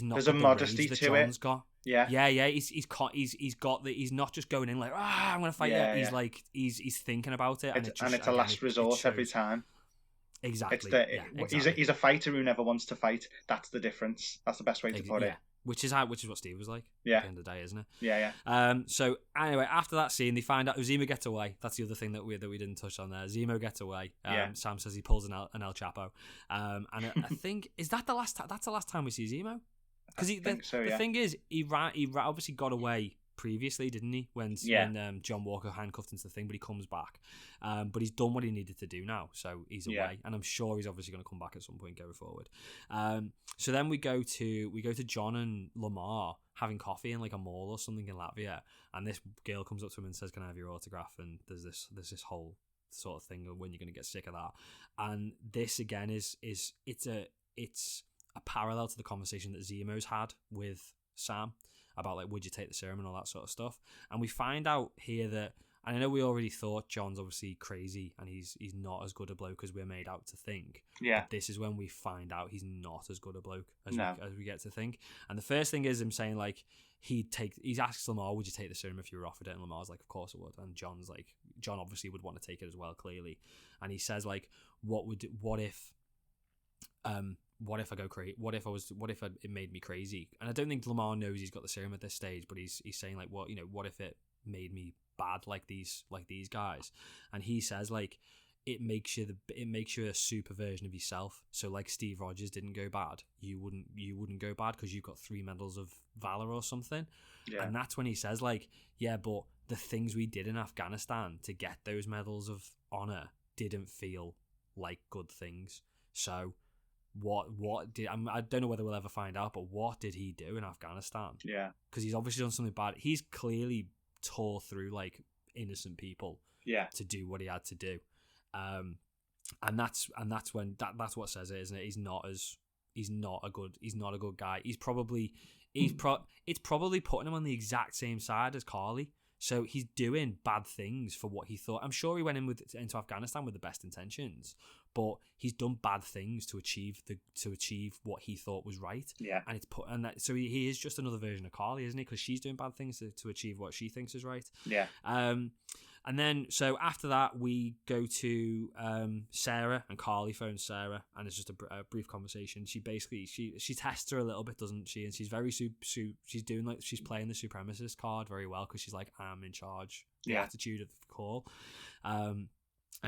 not.
There's a modesty to
John's
it.
Got.
Yeah.
He's got the. He's not just going in like I'm gonna fight you. He's like he's thinking about it,
and it's a last resort every time.
Exactly.
He's a fighter who never wants to fight. That's the difference. That's the best way to put it.
Which is what Steve was like at the end of the day, isn't it?
Yeah.
So anyway, after that scene, they find out Zemo gets away. That's the other thing that we didn't touch on there. Zemo gets away. Sam says he pulls an El Chapo. And I think that's the last time we see Zemo. Because the thing is, he obviously got away previously, didn't he? When John Walker handcuffed into the thing, but he comes back. But he's done what he needed to do now, so he's away, and I'm sure he's obviously going to come back at some point going forward. So then we go to John and Lamar having coffee in like a mall or something in Latvia, and this girl comes up to him and says, "Can I have your autograph?" And there's this whole sort of thing of when you're going to get sick of that. And this again is it's a parallel to the conversation that Zemo's had with Sam about like, would you take the serum and all that sort of stuff. And we find out here that, and I know we already thought John's obviously crazy and he's not as good a bloke as we're made out to think.
Yeah.
But this is when we find out he's not as good a bloke as we get to think. And the first thing is him saying like, he's asked Lamar, would you take the serum if you were offered it? And Lamar's like, of course I would. And John obviously would want to take it as well, clearly. And he says like, what if I go crazy? What if it made me crazy? And I don't think Lamar knows he's got the serum at this stage, but he's saying like, what if it made me bad like these guys? And he says like, it makes you a super version of yourself. So like Steve Rogers didn't go bad, you wouldn't go bad because you've got 3 medals of valor or something. Yeah. And that's when he says like, yeah, but the things we did in Afghanistan to get those medals of honor didn't feel like good things. So what did I don't know whether we'll ever find out, but what did he do in Afghanistan?
Yeah,
because he's obviously done something bad. He's clearly tore through like innocent people to do what he had to do. And that's when that's what says it, isn't it? He's not a good guy. It's probably putting him on the exact same side as Carly. So he's doing bad things for what he thought. I'm sure he went into Afghanistan with the best intentions, but he's done bad things to achieve what he thought was right.
Yeah,
and so he is just another version of Carly, isn't he? Because she's doing bad things to achieve what she thinks is right.
Yeah.
And then, so after that, we go to Sarah, and Carly phones Sarah, and it's just a brief conversation. She basically she tests her a little bit, doesn't she? And she's very she's doing like she's playing the supremacist card very well, because she's like, I'm in charge. The attitude of the call, and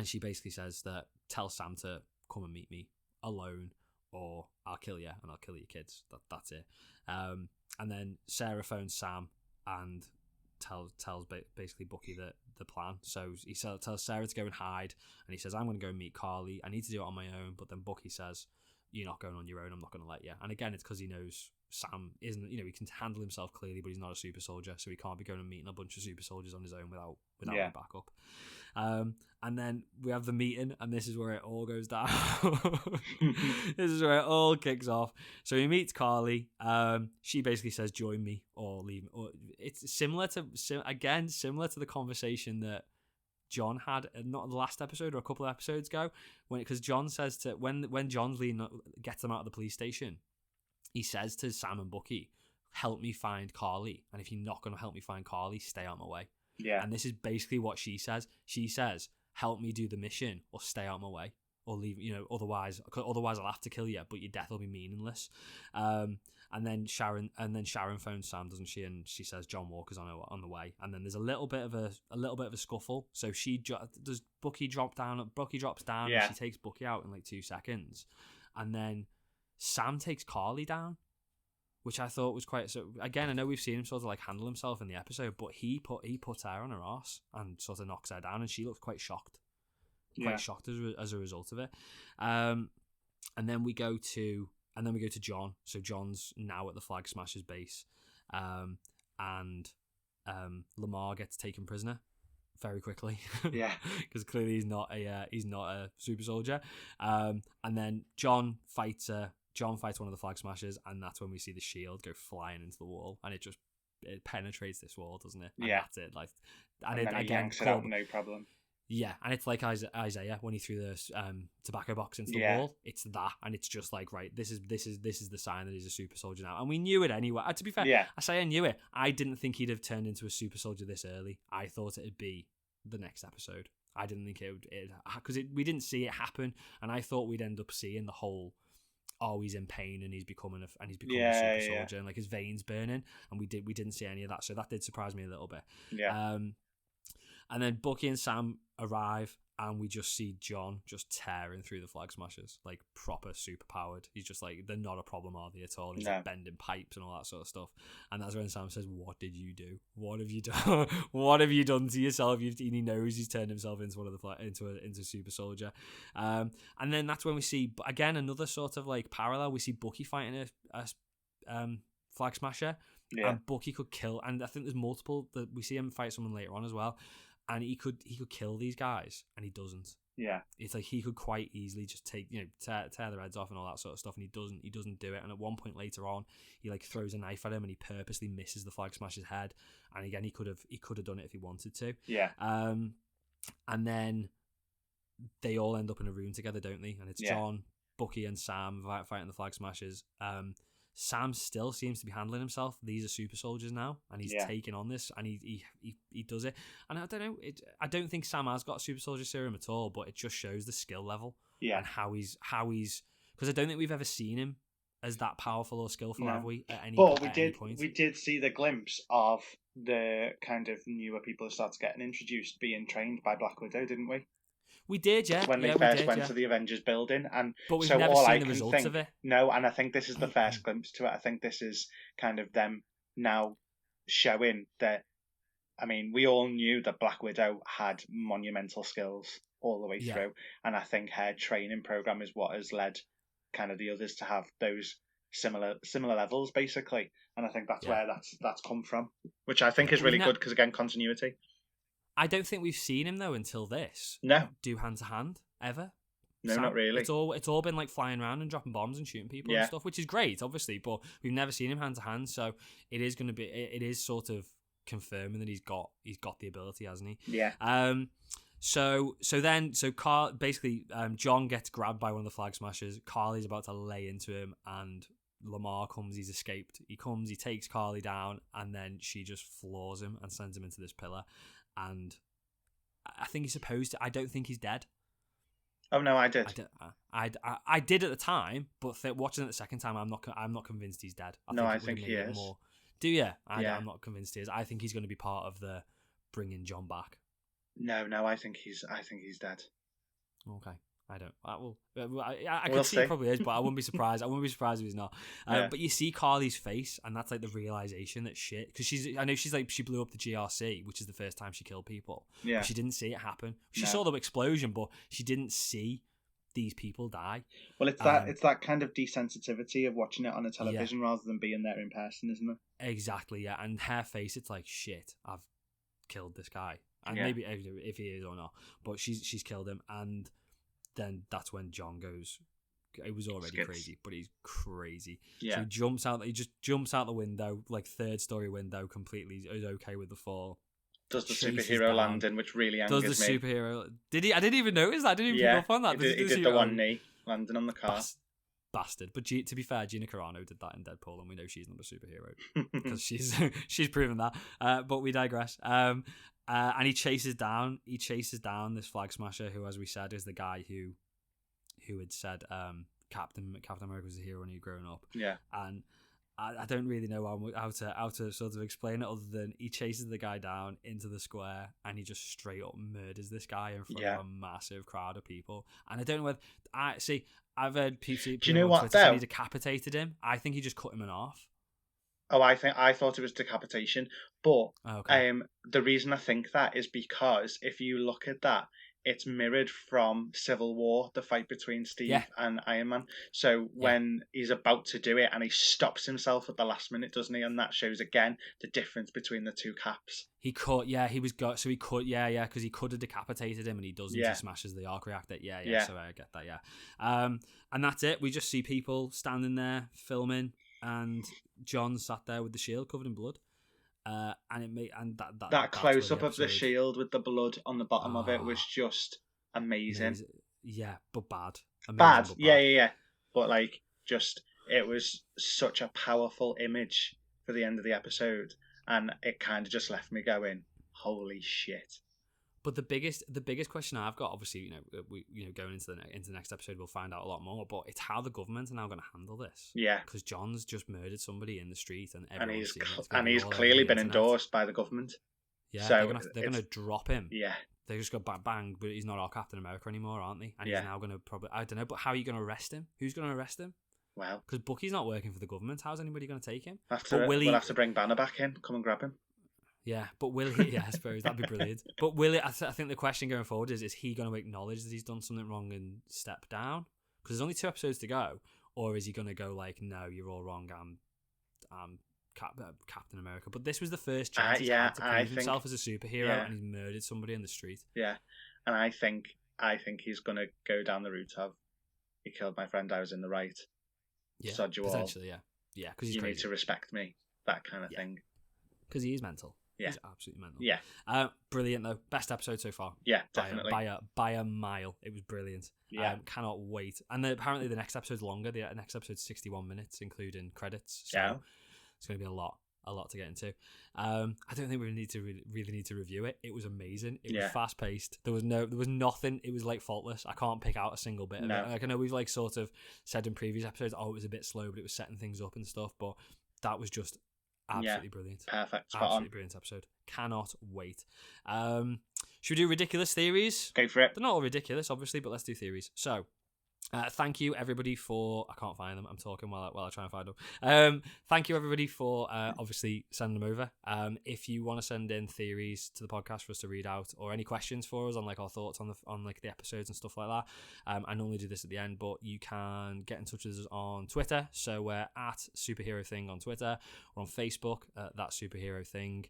she basically says that tell Sam to come and meet me alone, or I'll kill you and I'll kill your kids. That's it. And then Sarah phones Sam and tells basically Bucky the plan. So he tells Sarah to go and hide, and he says, I'm going to go and meet Carly. I need to do it on my own. But then Bucky says, you're not going on your own. I'm not going to let you. And again, it's because he knows Sam isn't, he can handle himself clearly, but he's not a super soldier, so he can't be going and meeting a bunch of super soldiers on his own without any backup. And then we have the meeting, and this is where it all goes down. This is where it all kicks off. So he meets Carly. She basically says, join me or leave me. Or it's similar to the conversation that John had, not the last episode or a couple of episodes ago, because John says to when John's gets them out of the police station, he says to Sam and Bucky, help me find Carly, and if you're not going to help me find Carly, stay out of my way.
Yeah.
And this is basically what she says. She says, help me do the mission or stay out of my way, or leave, otherwise I'll have to kill you, but your death will be meaningless. And then Sharon phones Sam, doesn't she? And she says John Walker's on the way. And then there's a little bit of a scuffle. So Bucky drops down, and she takes Bucky out in like 2 seconds. And then Sam takes Carly down, which I thought was quite. So again, I know we've seen him sort of like handle himself in the episode, but he puts her on her ass and sort of knocks her down, and she looks quite shocked, as a result of it. And then we go to John. So John's now at the Flag Smashers base, and Lamar gets taken prisoner very quickly.
Yeah,
because clearly he's not a super soldier. And then John fights one of the Flag Smashers, and that's when we see the shield go flying into the wall, and it penetrates this wall, doesn't it? And that's it. Like, and it again,
yanks it out, no problem.
Yeah, and it's like Isaiah when he threw the tobacco box into the wall. It's that, and it's just like, right, this is the sign that he's a super soldier now, and we knew it anyway. To be fair, I say I knew it. I didn't think he'd have turned into a super soldier this early. I thought it'd be the next episode. I didn't think it would, because we didn't see it happen, and I thought we'd end up seeing the whole. Oh, he's in pain and he's becoming a super soldier, and like his veins burning, and we didn't see any of that, so that did surprise me a little bit. And then Bucky and Sam arrive, and we just see John just tearing through the Flag Smashers, like proper super powered. He's just like, they're not a problem, are they, at all? He's like bending pipes and all that sort of stuff. And that's when Sam says, what did you do? What have you done? What have you done to yourself? And he knows he's turned himself into into a super soldier. And then that's when we see, again, another sort of like parallel. We see Bucky fighting a Flag Smasher, and Bucky could kill. And I think there's multiple that we see him fight someone later on as well. And he could kill these guys, and he doesn't. Yeah, it's like he could quite easily just take, tear their heads off and all that sort of stuff, and he doesn't do it. And at one point later on, he like throws a knife at him, and he purposely misses the Flag Smasher's head. And again, he could have done it if he wanted to. Yeah. And then they all end up in a room together, don't they? And it's John, Bucky, and Sam fighting the Flag Smashers. Sam still seems to be handling himself. These are super soldiers now, and he's taking on this, and he does it. And I don't know, I don't think Sam has got a super soldier serum at all, but it just shows the skill level and how he's because I don't think we've ever seen him as that powerful or skillful, have we? At any point. We did see the glimpse of the kind of newer people who started getting introduced being trained by Black Widow, didn't we? We did, yeah. When they first went to the Avengers building, but we've never seen the results of it. No, and I think this is the first glimpse to it. I think this is kind of them now showing that. I mean, we all knew that Black Widow had monumental skills all the way through, and I think her training program is what has led kind of the others to have those
similar levels basically, and I think that's
Yeah.
where that's come from, which I think
Yeah,
is really good because again, continuity.
I don't think we've seen him though until this.
No,
Do hand to hand ever.
no,
Sam?
not really.
It's all been like flying around and dropping bombs and shooting people and stuff, which is great, obviously. But we've never seen him hand to hand, so it is going to be. It is sort of confirming that he's got the ability, hasn't he?
Yeah.
So basically, John gets grabbed by one of the flag smashers. Carly's about to lay into him, and Lamar comes. He's escaped. He comes. He takes Carly down, and then she just floors him and sends him into this pillar. And I think he's supposed to. I don't think he's dead.
Oh no, I did.
I did at the time, but watching it the second time, I'm not convinced he's dead.
I think he is.
More. Do you? I'm not convinced he is. I think he's going to be part of the bringing John back.
No, I think he's dead.
Okay, I don't. I can see he probably is, but I wouldn't be surprised. I wouldn't be surprised if he's not. But you see Carly's face, and that's like the realization that shit. Because I know she blew up the GRC, which is the first time she killed people.
Yeah,
she didn't see it happen. She saw the explosion, but she didn't see these people die.
Well, it's that kind of desensitivity of watching it on a television rather than being there in person, isn't it?
Exactly. Yeah, and her face, it's like shit. I've killed this guy. And maybe if he is or not, but she's killed him, and then that's when John goes. It was already crazy, but he's crazy. Yeah. So he just jumps out the window, like 3rd-story window, completely is okay with the fall.
Does the superhero landing, which really angers me.
Does the superhero? Did he? I didn't even notice that. I didn't even pick up on that.
He did the one knee landing on the car.
Bastard. But to be fair, Gina Carano did that in Deadpool, and we know she's not a superhero because she's proven that. But we digress. And he chases down this flag smasher, who, as we said, is the guy who had said Captain America was a hero when he had grown up.
Yeah.
And I don't really know how to sort of explain it, other than he chases the guy down into the square and he just straight up murders this guy in front of a massive crowd of people. And I don't know whether I've heard people.
Do you know what though?
He decapitated him. I think he just cut him in half.
Oh, I thought it was decapitation, but the reason I think that is because if you look at that, it's mirrored from Civil War, the fight between Steve and Iron Man. So when he's about to do it and he stops himself at the last minute, doesn't he? And that shows again the difference between the two Caps.
He could, because he could have decapitated him, and he doesn't. He smashes the arc reactor. Yeah. So I get that. Yeah, and that's it. We just see people standing there filming. And John sat there with the shield covered in blood, and
that close up of the shield with the blood on the bottom of it was just amazing.
Yeah, but bad.
Bad. Yeah. But like, just it was such a powerful image for the end of the episode, and it kind of just left me going, "Holy shit!"
But the biggest question I've got, obviously, going into the next episode, we'll find out a lot more. But it's how the government are now going to handle this.
Yeah,
because John's just murdered somebody in the street, and
he's clearly been endorsed by the government.
Yeah, so they're going to drop him.
Yeah,
they just go bang, but he's not our Captain America anymore, aren't they? And he's now going to probably, I don't know, but how are you going to arrest him? Who's going to arrest him?
Well,
because Bucky's not working for the government. How's anybody going to take him?
We'll have to bring Banner back in. Come and grab him.
Yeah, but will he? Yeah, I suppose that'd be brilliant. But will it? I think the question going forward is he going to acknowledge that he's done something wrong and step down? Because there's only 2 episodes to go, or is he going to go like, "No, you're all wrong. I'm Captain America." But this was the first chance he's had to prove himself as a superhero, and he's murdered somebody in the street.
Yeah, and I think he's going to go down the route of, "He killed my friend. I was in the right."
Yeah,
sod you all.
Potentially, yeah, because
you need to respect me. That kind of thing.
Because he is mental.
Yeah.
He's absolutely mental.
Yeah.
Brilliant though. Best episode so far.
Yeah, definitely.
By a mile. It was brilliant.
Yeah.
Cannot wait. And apparently the next episode's longer. The next episode's 61 minutes, including credits. So it's going to be a lot to get into. I don't think we really need to review it. It was amazing. It was fast paced. There was nothing. It was like faultless. I can't pick out a single bit of it. Like, I know we've like sort of said in previous episodes, it was a bit slow, but it was setting things up and stuff. But that was just absolutely brilliant.
Perfect. Spot
absolutely
on.
Brilliant episode. Cannot wait. Should we do ridiculous theories?
Go for it.
They're not all ridiculous, obviously, but let's do theories. So, Thank you everybody for, I can't find them, I'm talking while I try and find them. Thank you everybody for obviously sending them over. If you want to send in theories to the podcast for us to read out, or any questions for us on like our thoughts on like the episodes and stuff like that, I normally do this at the end, but you can get in touch with us on Twitter. So we're at Superhero Thing on Twitter. We're on Facebook, That Superhero Thing.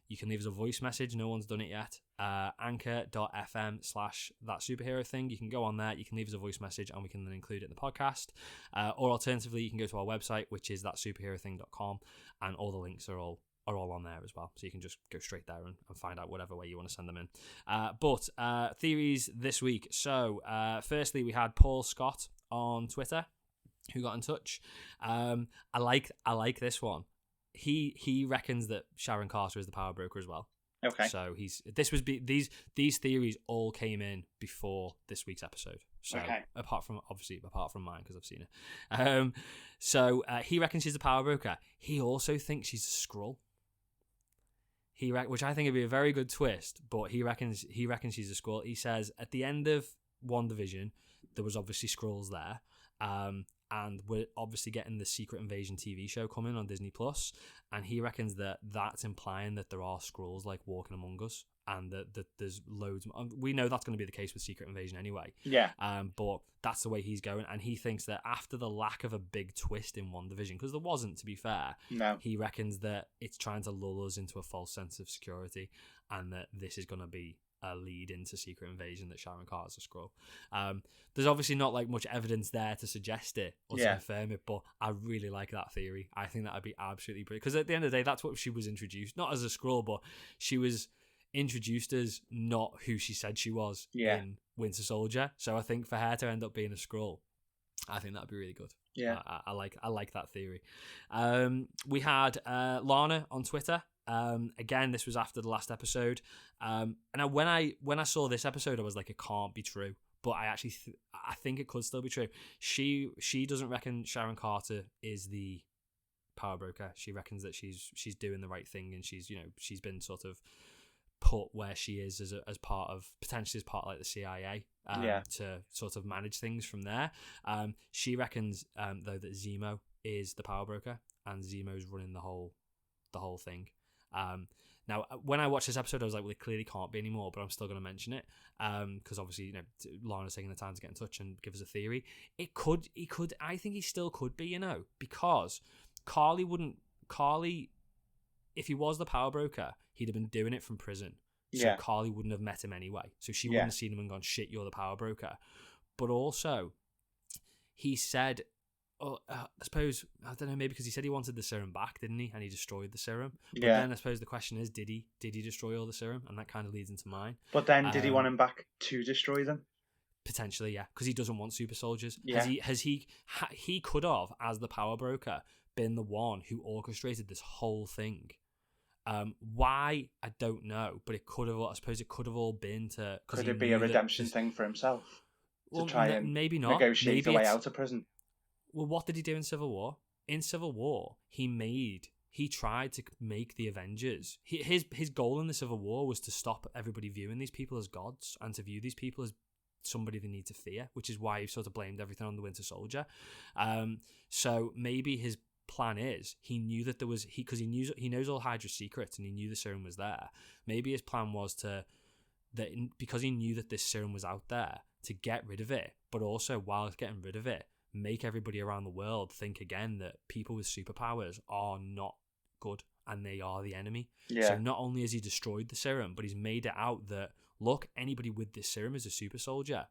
You can leave us a voice message. No one's done it yet. Anchor.fm/That Superhero Thing. You can go on there. You can leave us a voice message and we can then include it in the podcast. Or alternatively, you can go to our website, which is thatsuperherothing.com, and all the links are all on there as well. So you can just go straight there and find out whatever way you want to send them in. But theories this week. So firstly, we had Paul Scott on Twitter who got in touch. I like this one. He reckons that Sharon Carter is the power broker as well.
Okay.
So these theories all came in before this week's episode. So
okay.
apart from mine, because I've seen it. So he reckons she's the power broker. He also thinks she's a Skrull. Which I think would be a very good twist. But he reckons she's a Skrull. He says at the end of WandaVision, there was obviously Skrulls there. And we're obviously getting the Secret Invasion TV show coming on Disney Plus, and he reckons that that's implying that there are Skrulls like walking among us, and that there's loads. We know that's going to be the case with Secret Invasion anyway.
Yeah.
But that's the way he's going, and he thinks that after the lack of a big twist in WandaVision, because there wasn't, to be fair,
no, he
reckons that it's trying to lull us into a false sense of security, and that this is going to be a lead into Secret Invasion that Sharon Carter's a Skrull. There's obviously not like much evidence there to suggest it or to confirm it, but I really like that theory. I think that would be absolutely brilliant, because at the end of the day, that's what she was introduced, not as a Skrull, but she was introduced as not who she said she was in Winter Soldier. So I think for her to end up being a Skrull, I think that'd be really good.
Yeah,
I like that theory. We had Lana on Twitter. Again, this was after the last episode. And when I saw this episode, I was like, it can't be true. But I actually I think it could still be true. She doesn't reckon Sharon Carter is the power broker. She reckons that she's doing the right thing, and she's been sort of put where she is as part of like the CIA to sort of manage things from there. She reckons though that Zemo is the power broker, and Zemo's running the whole thing. Now, when I watched this episode, I was like, well, it clearly can't be anymore, but I'm still going to mention it because obviously, Lana's taking the time to get in touch and give us a theory. I think he still could be, because Carly, if he was the power broker, he'd have been doing it from prison. So Carly wouldn't have met him anyway. So she wouldn't have seen him and gone, shit, you're the power broker. But also, he said, I suppose, I don't know, maybe because he said he wanted the serum back, didn't he? And he destroyed the serum. But then I suppose the question is, did he destroy all the serum? And that kind of leads into mine.
But then did he want him back to destroy them?
Potentially, yeah, because he doesn't want super soldiers.
Yeah.
He could have, as the power broker, been the one who orchestrated this whole thing. Why, I don't know, but I suppose it could have all been to...
Could it be a redemption thing for himself? To try and
maybe not.
Negotiate the way out of prison?
Well, what did he do in Civil War? In Civil War, he tried to make the Avengers. His goal in the Civil War was to stop everybody viewing these people as gods and to view these people as somebody they need to fear, which is why he sort of blamed everything on the Winter Soldier. So maybe his plan is he knew that there was because he knows all Hydra's secrets and he knew the serum was there. Maybe his plan was because he knew that this serum was out there, to get rid of it, but also while getting rid of it, make everybody around the world think again that people with superpowers are not good and they are the enemy. So not only has he destroyed the serum, but he's made it out that, look, anybody with this serum is a super soldier,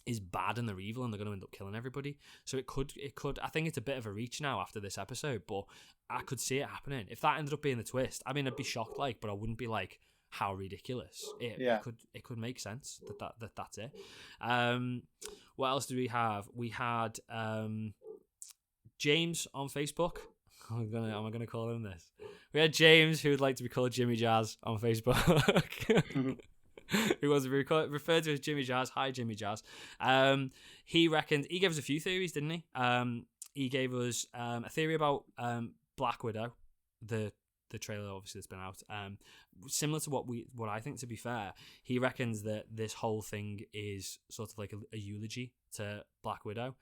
is bad and they're evil and they're going to end up killing everybody. So it could. I think it's a bit of a reach now after this episode, but I could see it happening. If that ended up being the twist, I mean, I'd be shocked, but I wouldn't be like, how ridiculous. It could make sense that's it. What else do we have? We had James on Facebook. Am I gonna call him this? We had James, who would like to be called Jimmy Jazz on Facebook. Who was referred to as Jimmy Jazz. Hi, Jimmy Jazz. He gave us a few theories, didn't he? He gave us a theory about Black Widow, the the trailer obviously that's been out. Similar to what I think, to be fair, he reckons that this whole thing is sort of like a eulogy to Black Widow,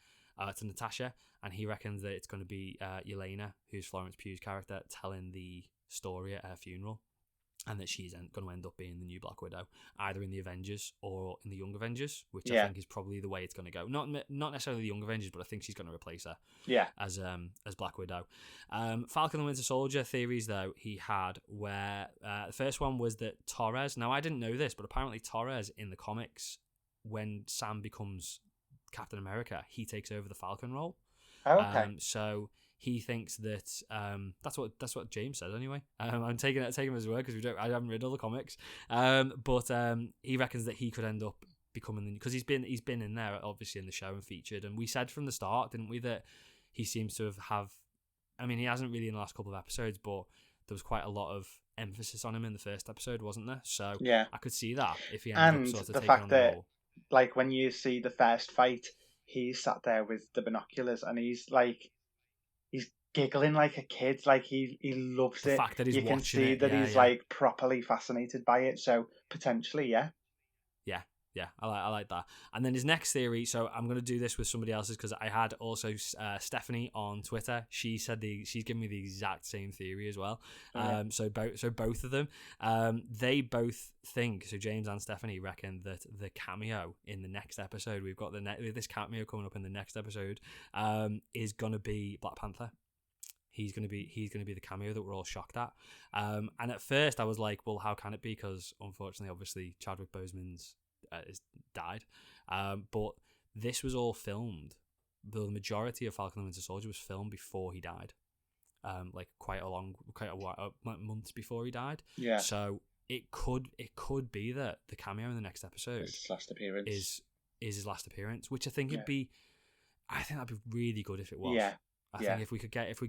to Natasha, and he reckons that it's going to be Yelena, who's Florence Pugh's character, telling the story at her funeral, and that she's going to end up being the new Black Widow, either in the Avengers or in the Young Avengers, which I think is probably the way it's going to go. Not necessarily the Young Avengers, but I think she's going to replace her as Black Widow. Falcon the Winter Soldier theories, though, he had, where the first one was that Torres, now I didn't know this, but apparently Torres in the comics, when Sam becomes Captain America, he takes over the Falcon role.
Oh, okay.
So he thinks that that's what James said anyway. I'm taking him as a word because I haven't read all the comics. But he reckons that he could end up becoming the, because he's been in there obviously in the show and featured, and we said from the start, didn't we, that he seems to have. I mean, he hasn't really in the last couple of episodes, but there was quite a lot of emphasis on him in the first episode, wasn't there? So I could see that if he ended up sort of taking on the role.
Like when you see the first fight, he's sat there with the binoculars and he's giggling like a kid, like he loves
the
it.
Fact that he's
you can see
it,
that he's like properly fascinated by it. So potentially,
yeah, I like that. And then his next theory. So I'm going to do this with somebody else's because I had also Stephanie on Twitter. She said she's given me the exact same theory as well. So both of them, they both think. So James and Stephanie reckon that the cameo in the next episode, we've got this cameo coming up in the next episode, is going to be Black Panther. He's gonna be the cameo that we're all shocked at. And at first I was like, well, how can it be? Because unfortunately, obviously, Chadwick Boseman's has died. But this was all filmed. The majority of Falcon the Winter Soldier was filmed before he died. Like quite a while, months before he died.
Yeah.
So it could be that the cameo in the next episode
his last appearance
is his last appearance, which I think that'd be really good if it was.
Yeah.
I think if we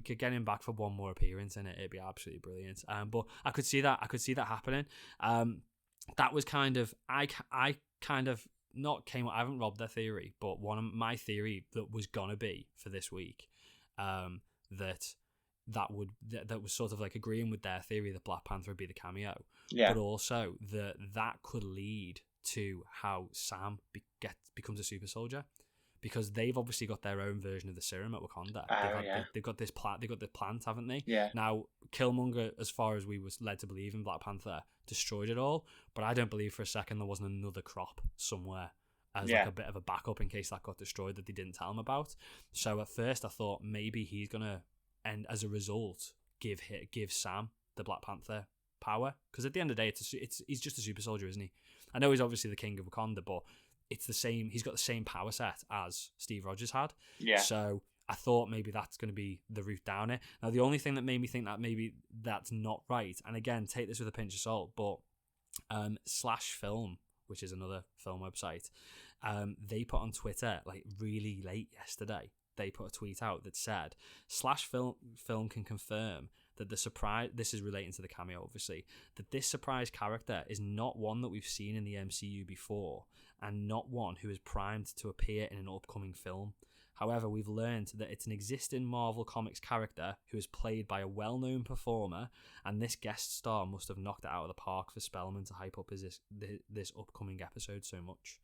could get him back for one more appearance in it, it'd be absolutely brilliant. But I could see that happening. That was kind of I haven't robbed their theory, but one of my theory that was gonna be for this week, that was sort of like agreeing with their theory that Black Panther would be the cameo, but also that could lead to how Sam becomes a super soldier. Because they've obviously got their own version of the serum at Wakanda. They've got this plant. They've got the plant, haven't they?
Yeah.
Now, Killmonger, as far as we was led to believe in Black Panther, destroyed it all. But I don't believe for a second there wasn't another crop somewhere as like a bit of a backup in case that got destroyed that they didn't tell him about. So at first I thought maybe he's gonna, and as a result, give Sam the Black Panther power. Because at the end of the day, he's just a super soldier, isn't he? I know he's obviously the king of Wakanda, but it's the same. He's got the same power set as Steve Rogers had. Yeah. So I thought maybe that's going to be the route down it. Now, the only thing that made me think that maybe that's not right, and again, take this with a pinch of salt, but Slash Film, which is another film website, they put on Twitter like really late yesterday. They put a tweet out that said Slash Film can confirm that the surprise, this is relating to the cameo obviously, that this surprise character is not one that we've seen in the MCU before and not one who is primed to appear in an upcoming film. However, we've learned that it's an existing Marvel Comics character who is played by a well-known performer, and this guest star must have knocked it out of the park for Spellman to hype up this upcoming episode so much.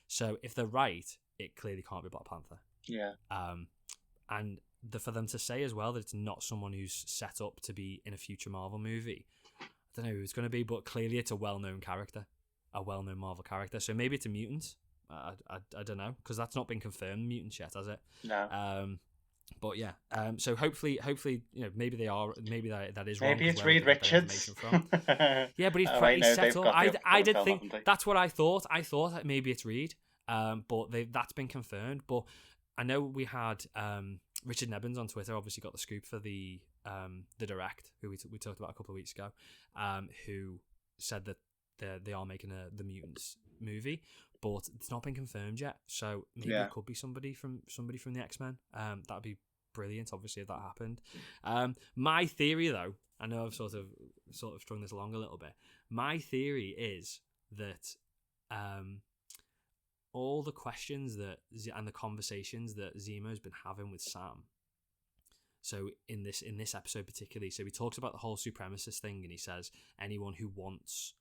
So if they're right, it clearly can't be Black Panther.
Yeah.
And for them to say as well that it's not someone who's set up to be in a future Marvel movie, I don't know who it's going to be, but clearly it's a well-known character, a well-known Marvel character. So maybe it's a mutant. I don't know, because that's not been confirmed, mutants yet, has it?
No.
But yeah. So hopefully, maybe they are. Maybe that is wrong.
Maybe it's Reed Richards.
Yeah, but he's set up. I did think that's what I thought. I thought that maybe it's Reed. But that's been confirmed. But I know we had Richard Nebbins on Twitter obviously got the scoop for the direct, who we talked about a couple of weeks ago, who said that they are making the Mutants movie, but it's not been confirmed yet. So maybe it could be somebody from the X-Men. That'd be brilliant, obviously, if that happened. My theory, though, I know I've sort of strung this along a little bit. My theory is that all the questions and the conversations that Zemo's been having with Sam, So in this episode particularly, so he talks about the whole supremacist thing, and he says anyone who wants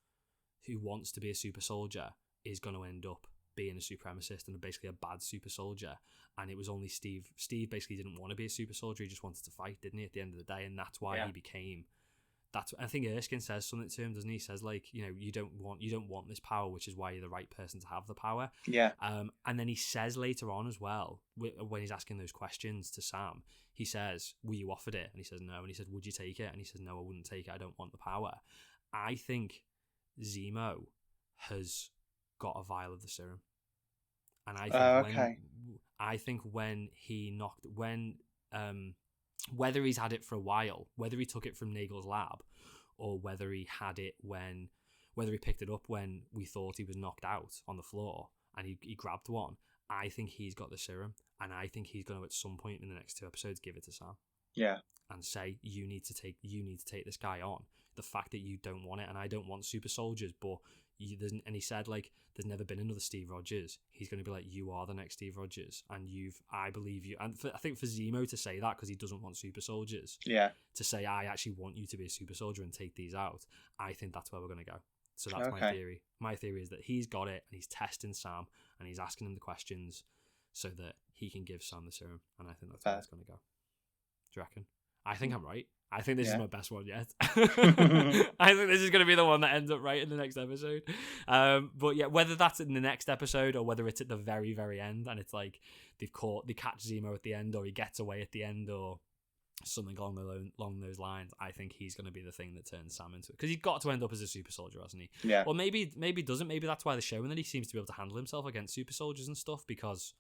to be a super soldier is going to end up being a supremacist and basically a bad super soldier. And it was only Steve basically didn't want to be a super soldier, he just wanted to fight, didn't he, at the end of the day? And that's why he became. I think Erskine says something to him, doesn't he? He says, like, you know, you don't want this power, which is why you're the right person to have the power.
Yeah.
And then he says later on as well, when he's asking those questions to Sam, he says, were you offered it? And he says no. And he said, would you take it? And he says, no, I wouldn't take it. I don't want the power. I think Zemo has got a vial of the serum. And I think when he knocked, whether he's had it for a while, whether he took it from Nagel's lab, or whether he had it whether he picked it up when we thought he was knocked out on the floor and he grabbed one, I think he's got the serum, and I think he's going to at some point in the next 2 episodes give it to Sam.
Yeah.
And say, you need to take this guy on. The fact that you don't want it, and I don't want super soldiers, but and he said, like, there's never been another Steve Rogers. He's going to be like, you are the next Steve Rogers, and I believe you. And I think for Zemo to say that, because he doesn't want super soldiers, to say, I actually want you to be a super soldier and take these out, I think that's where we're going to go. So that's my theory. My theory is that he's got it, and he's testing Sam, and he's asking him the questions so that he can give Sam the serum, and I think that's where it's going to go. Do you reckon? I think I'm right. I think this is my best one yet. I think this is going to be the one that ends up right in the next episode. But yeah, whether that's in the next episode or whether it's at the very, very end and it's like they catch Zemo at the end, or he gets away at the end, or something along those lines, I think he's going to be the thing that turns Sam into it. Because he's got to end up as a super soldier, hasn't he?
Yeah.
Or maybe he doesn't. Maybe that's why they're showing that he seems to be able to handle himself against super soldiers and stuff, because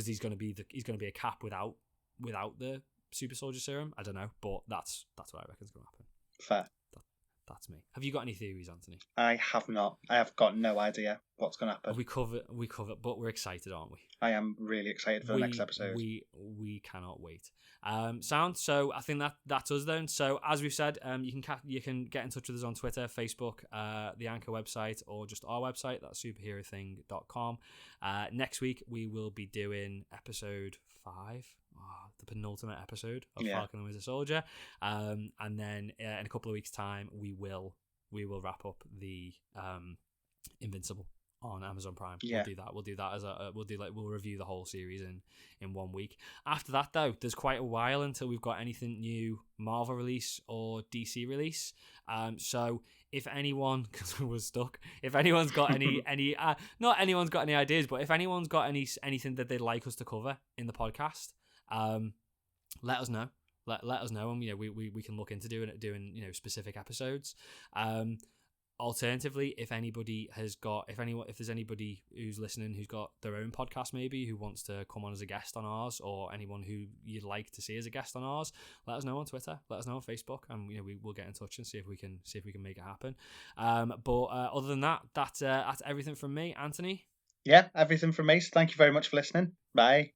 he's going to be a Cap without the super soldier serum. I don't know, but that's what I reckon is going to happen.
Fair.
That's me. Have you got any theories, Anthony?
I have not. I have got no idea what's going to happen.
We cover, but we're excited, aren't we?
I am really excited for the next episode.
We cannot wait. Sound. So I think that's us then. So as we've said, you can get in touch with us on Twitter, Facebook, the Anchor website, or just our website. That's superherothing.com. Next week we will be doing episode 5. The penultimate episode of Falcon the Winter Soldier, and then in a couple of weeks' time we will wrap up the Invincible on Amazon Prime.
Yeah.
We'll do that as we'll review the whole series in 1 week. After that, though, there's quite a while until we've got anything new Marvel release or DC release. So if anyone, because we're stuck, if anyone's got any not anyone's got any ideas, but if anyone's got anything that they'd like us to cover in the podcast, let us know. Let us know, and we can look into doing specific episodes. Alternatively, if there's anybody who's listening who's got their own podcast maybe who wants to come on as a guest on ours, or anyone who you'd like to see as a guest on ours, let us know on Twitter, let us know on Facebook, and we'll get in touch and see if we can make it happen. But other than that, that's everything from me, Anthony.
Yeah, everything from me. So thank you very much for listening. Bye.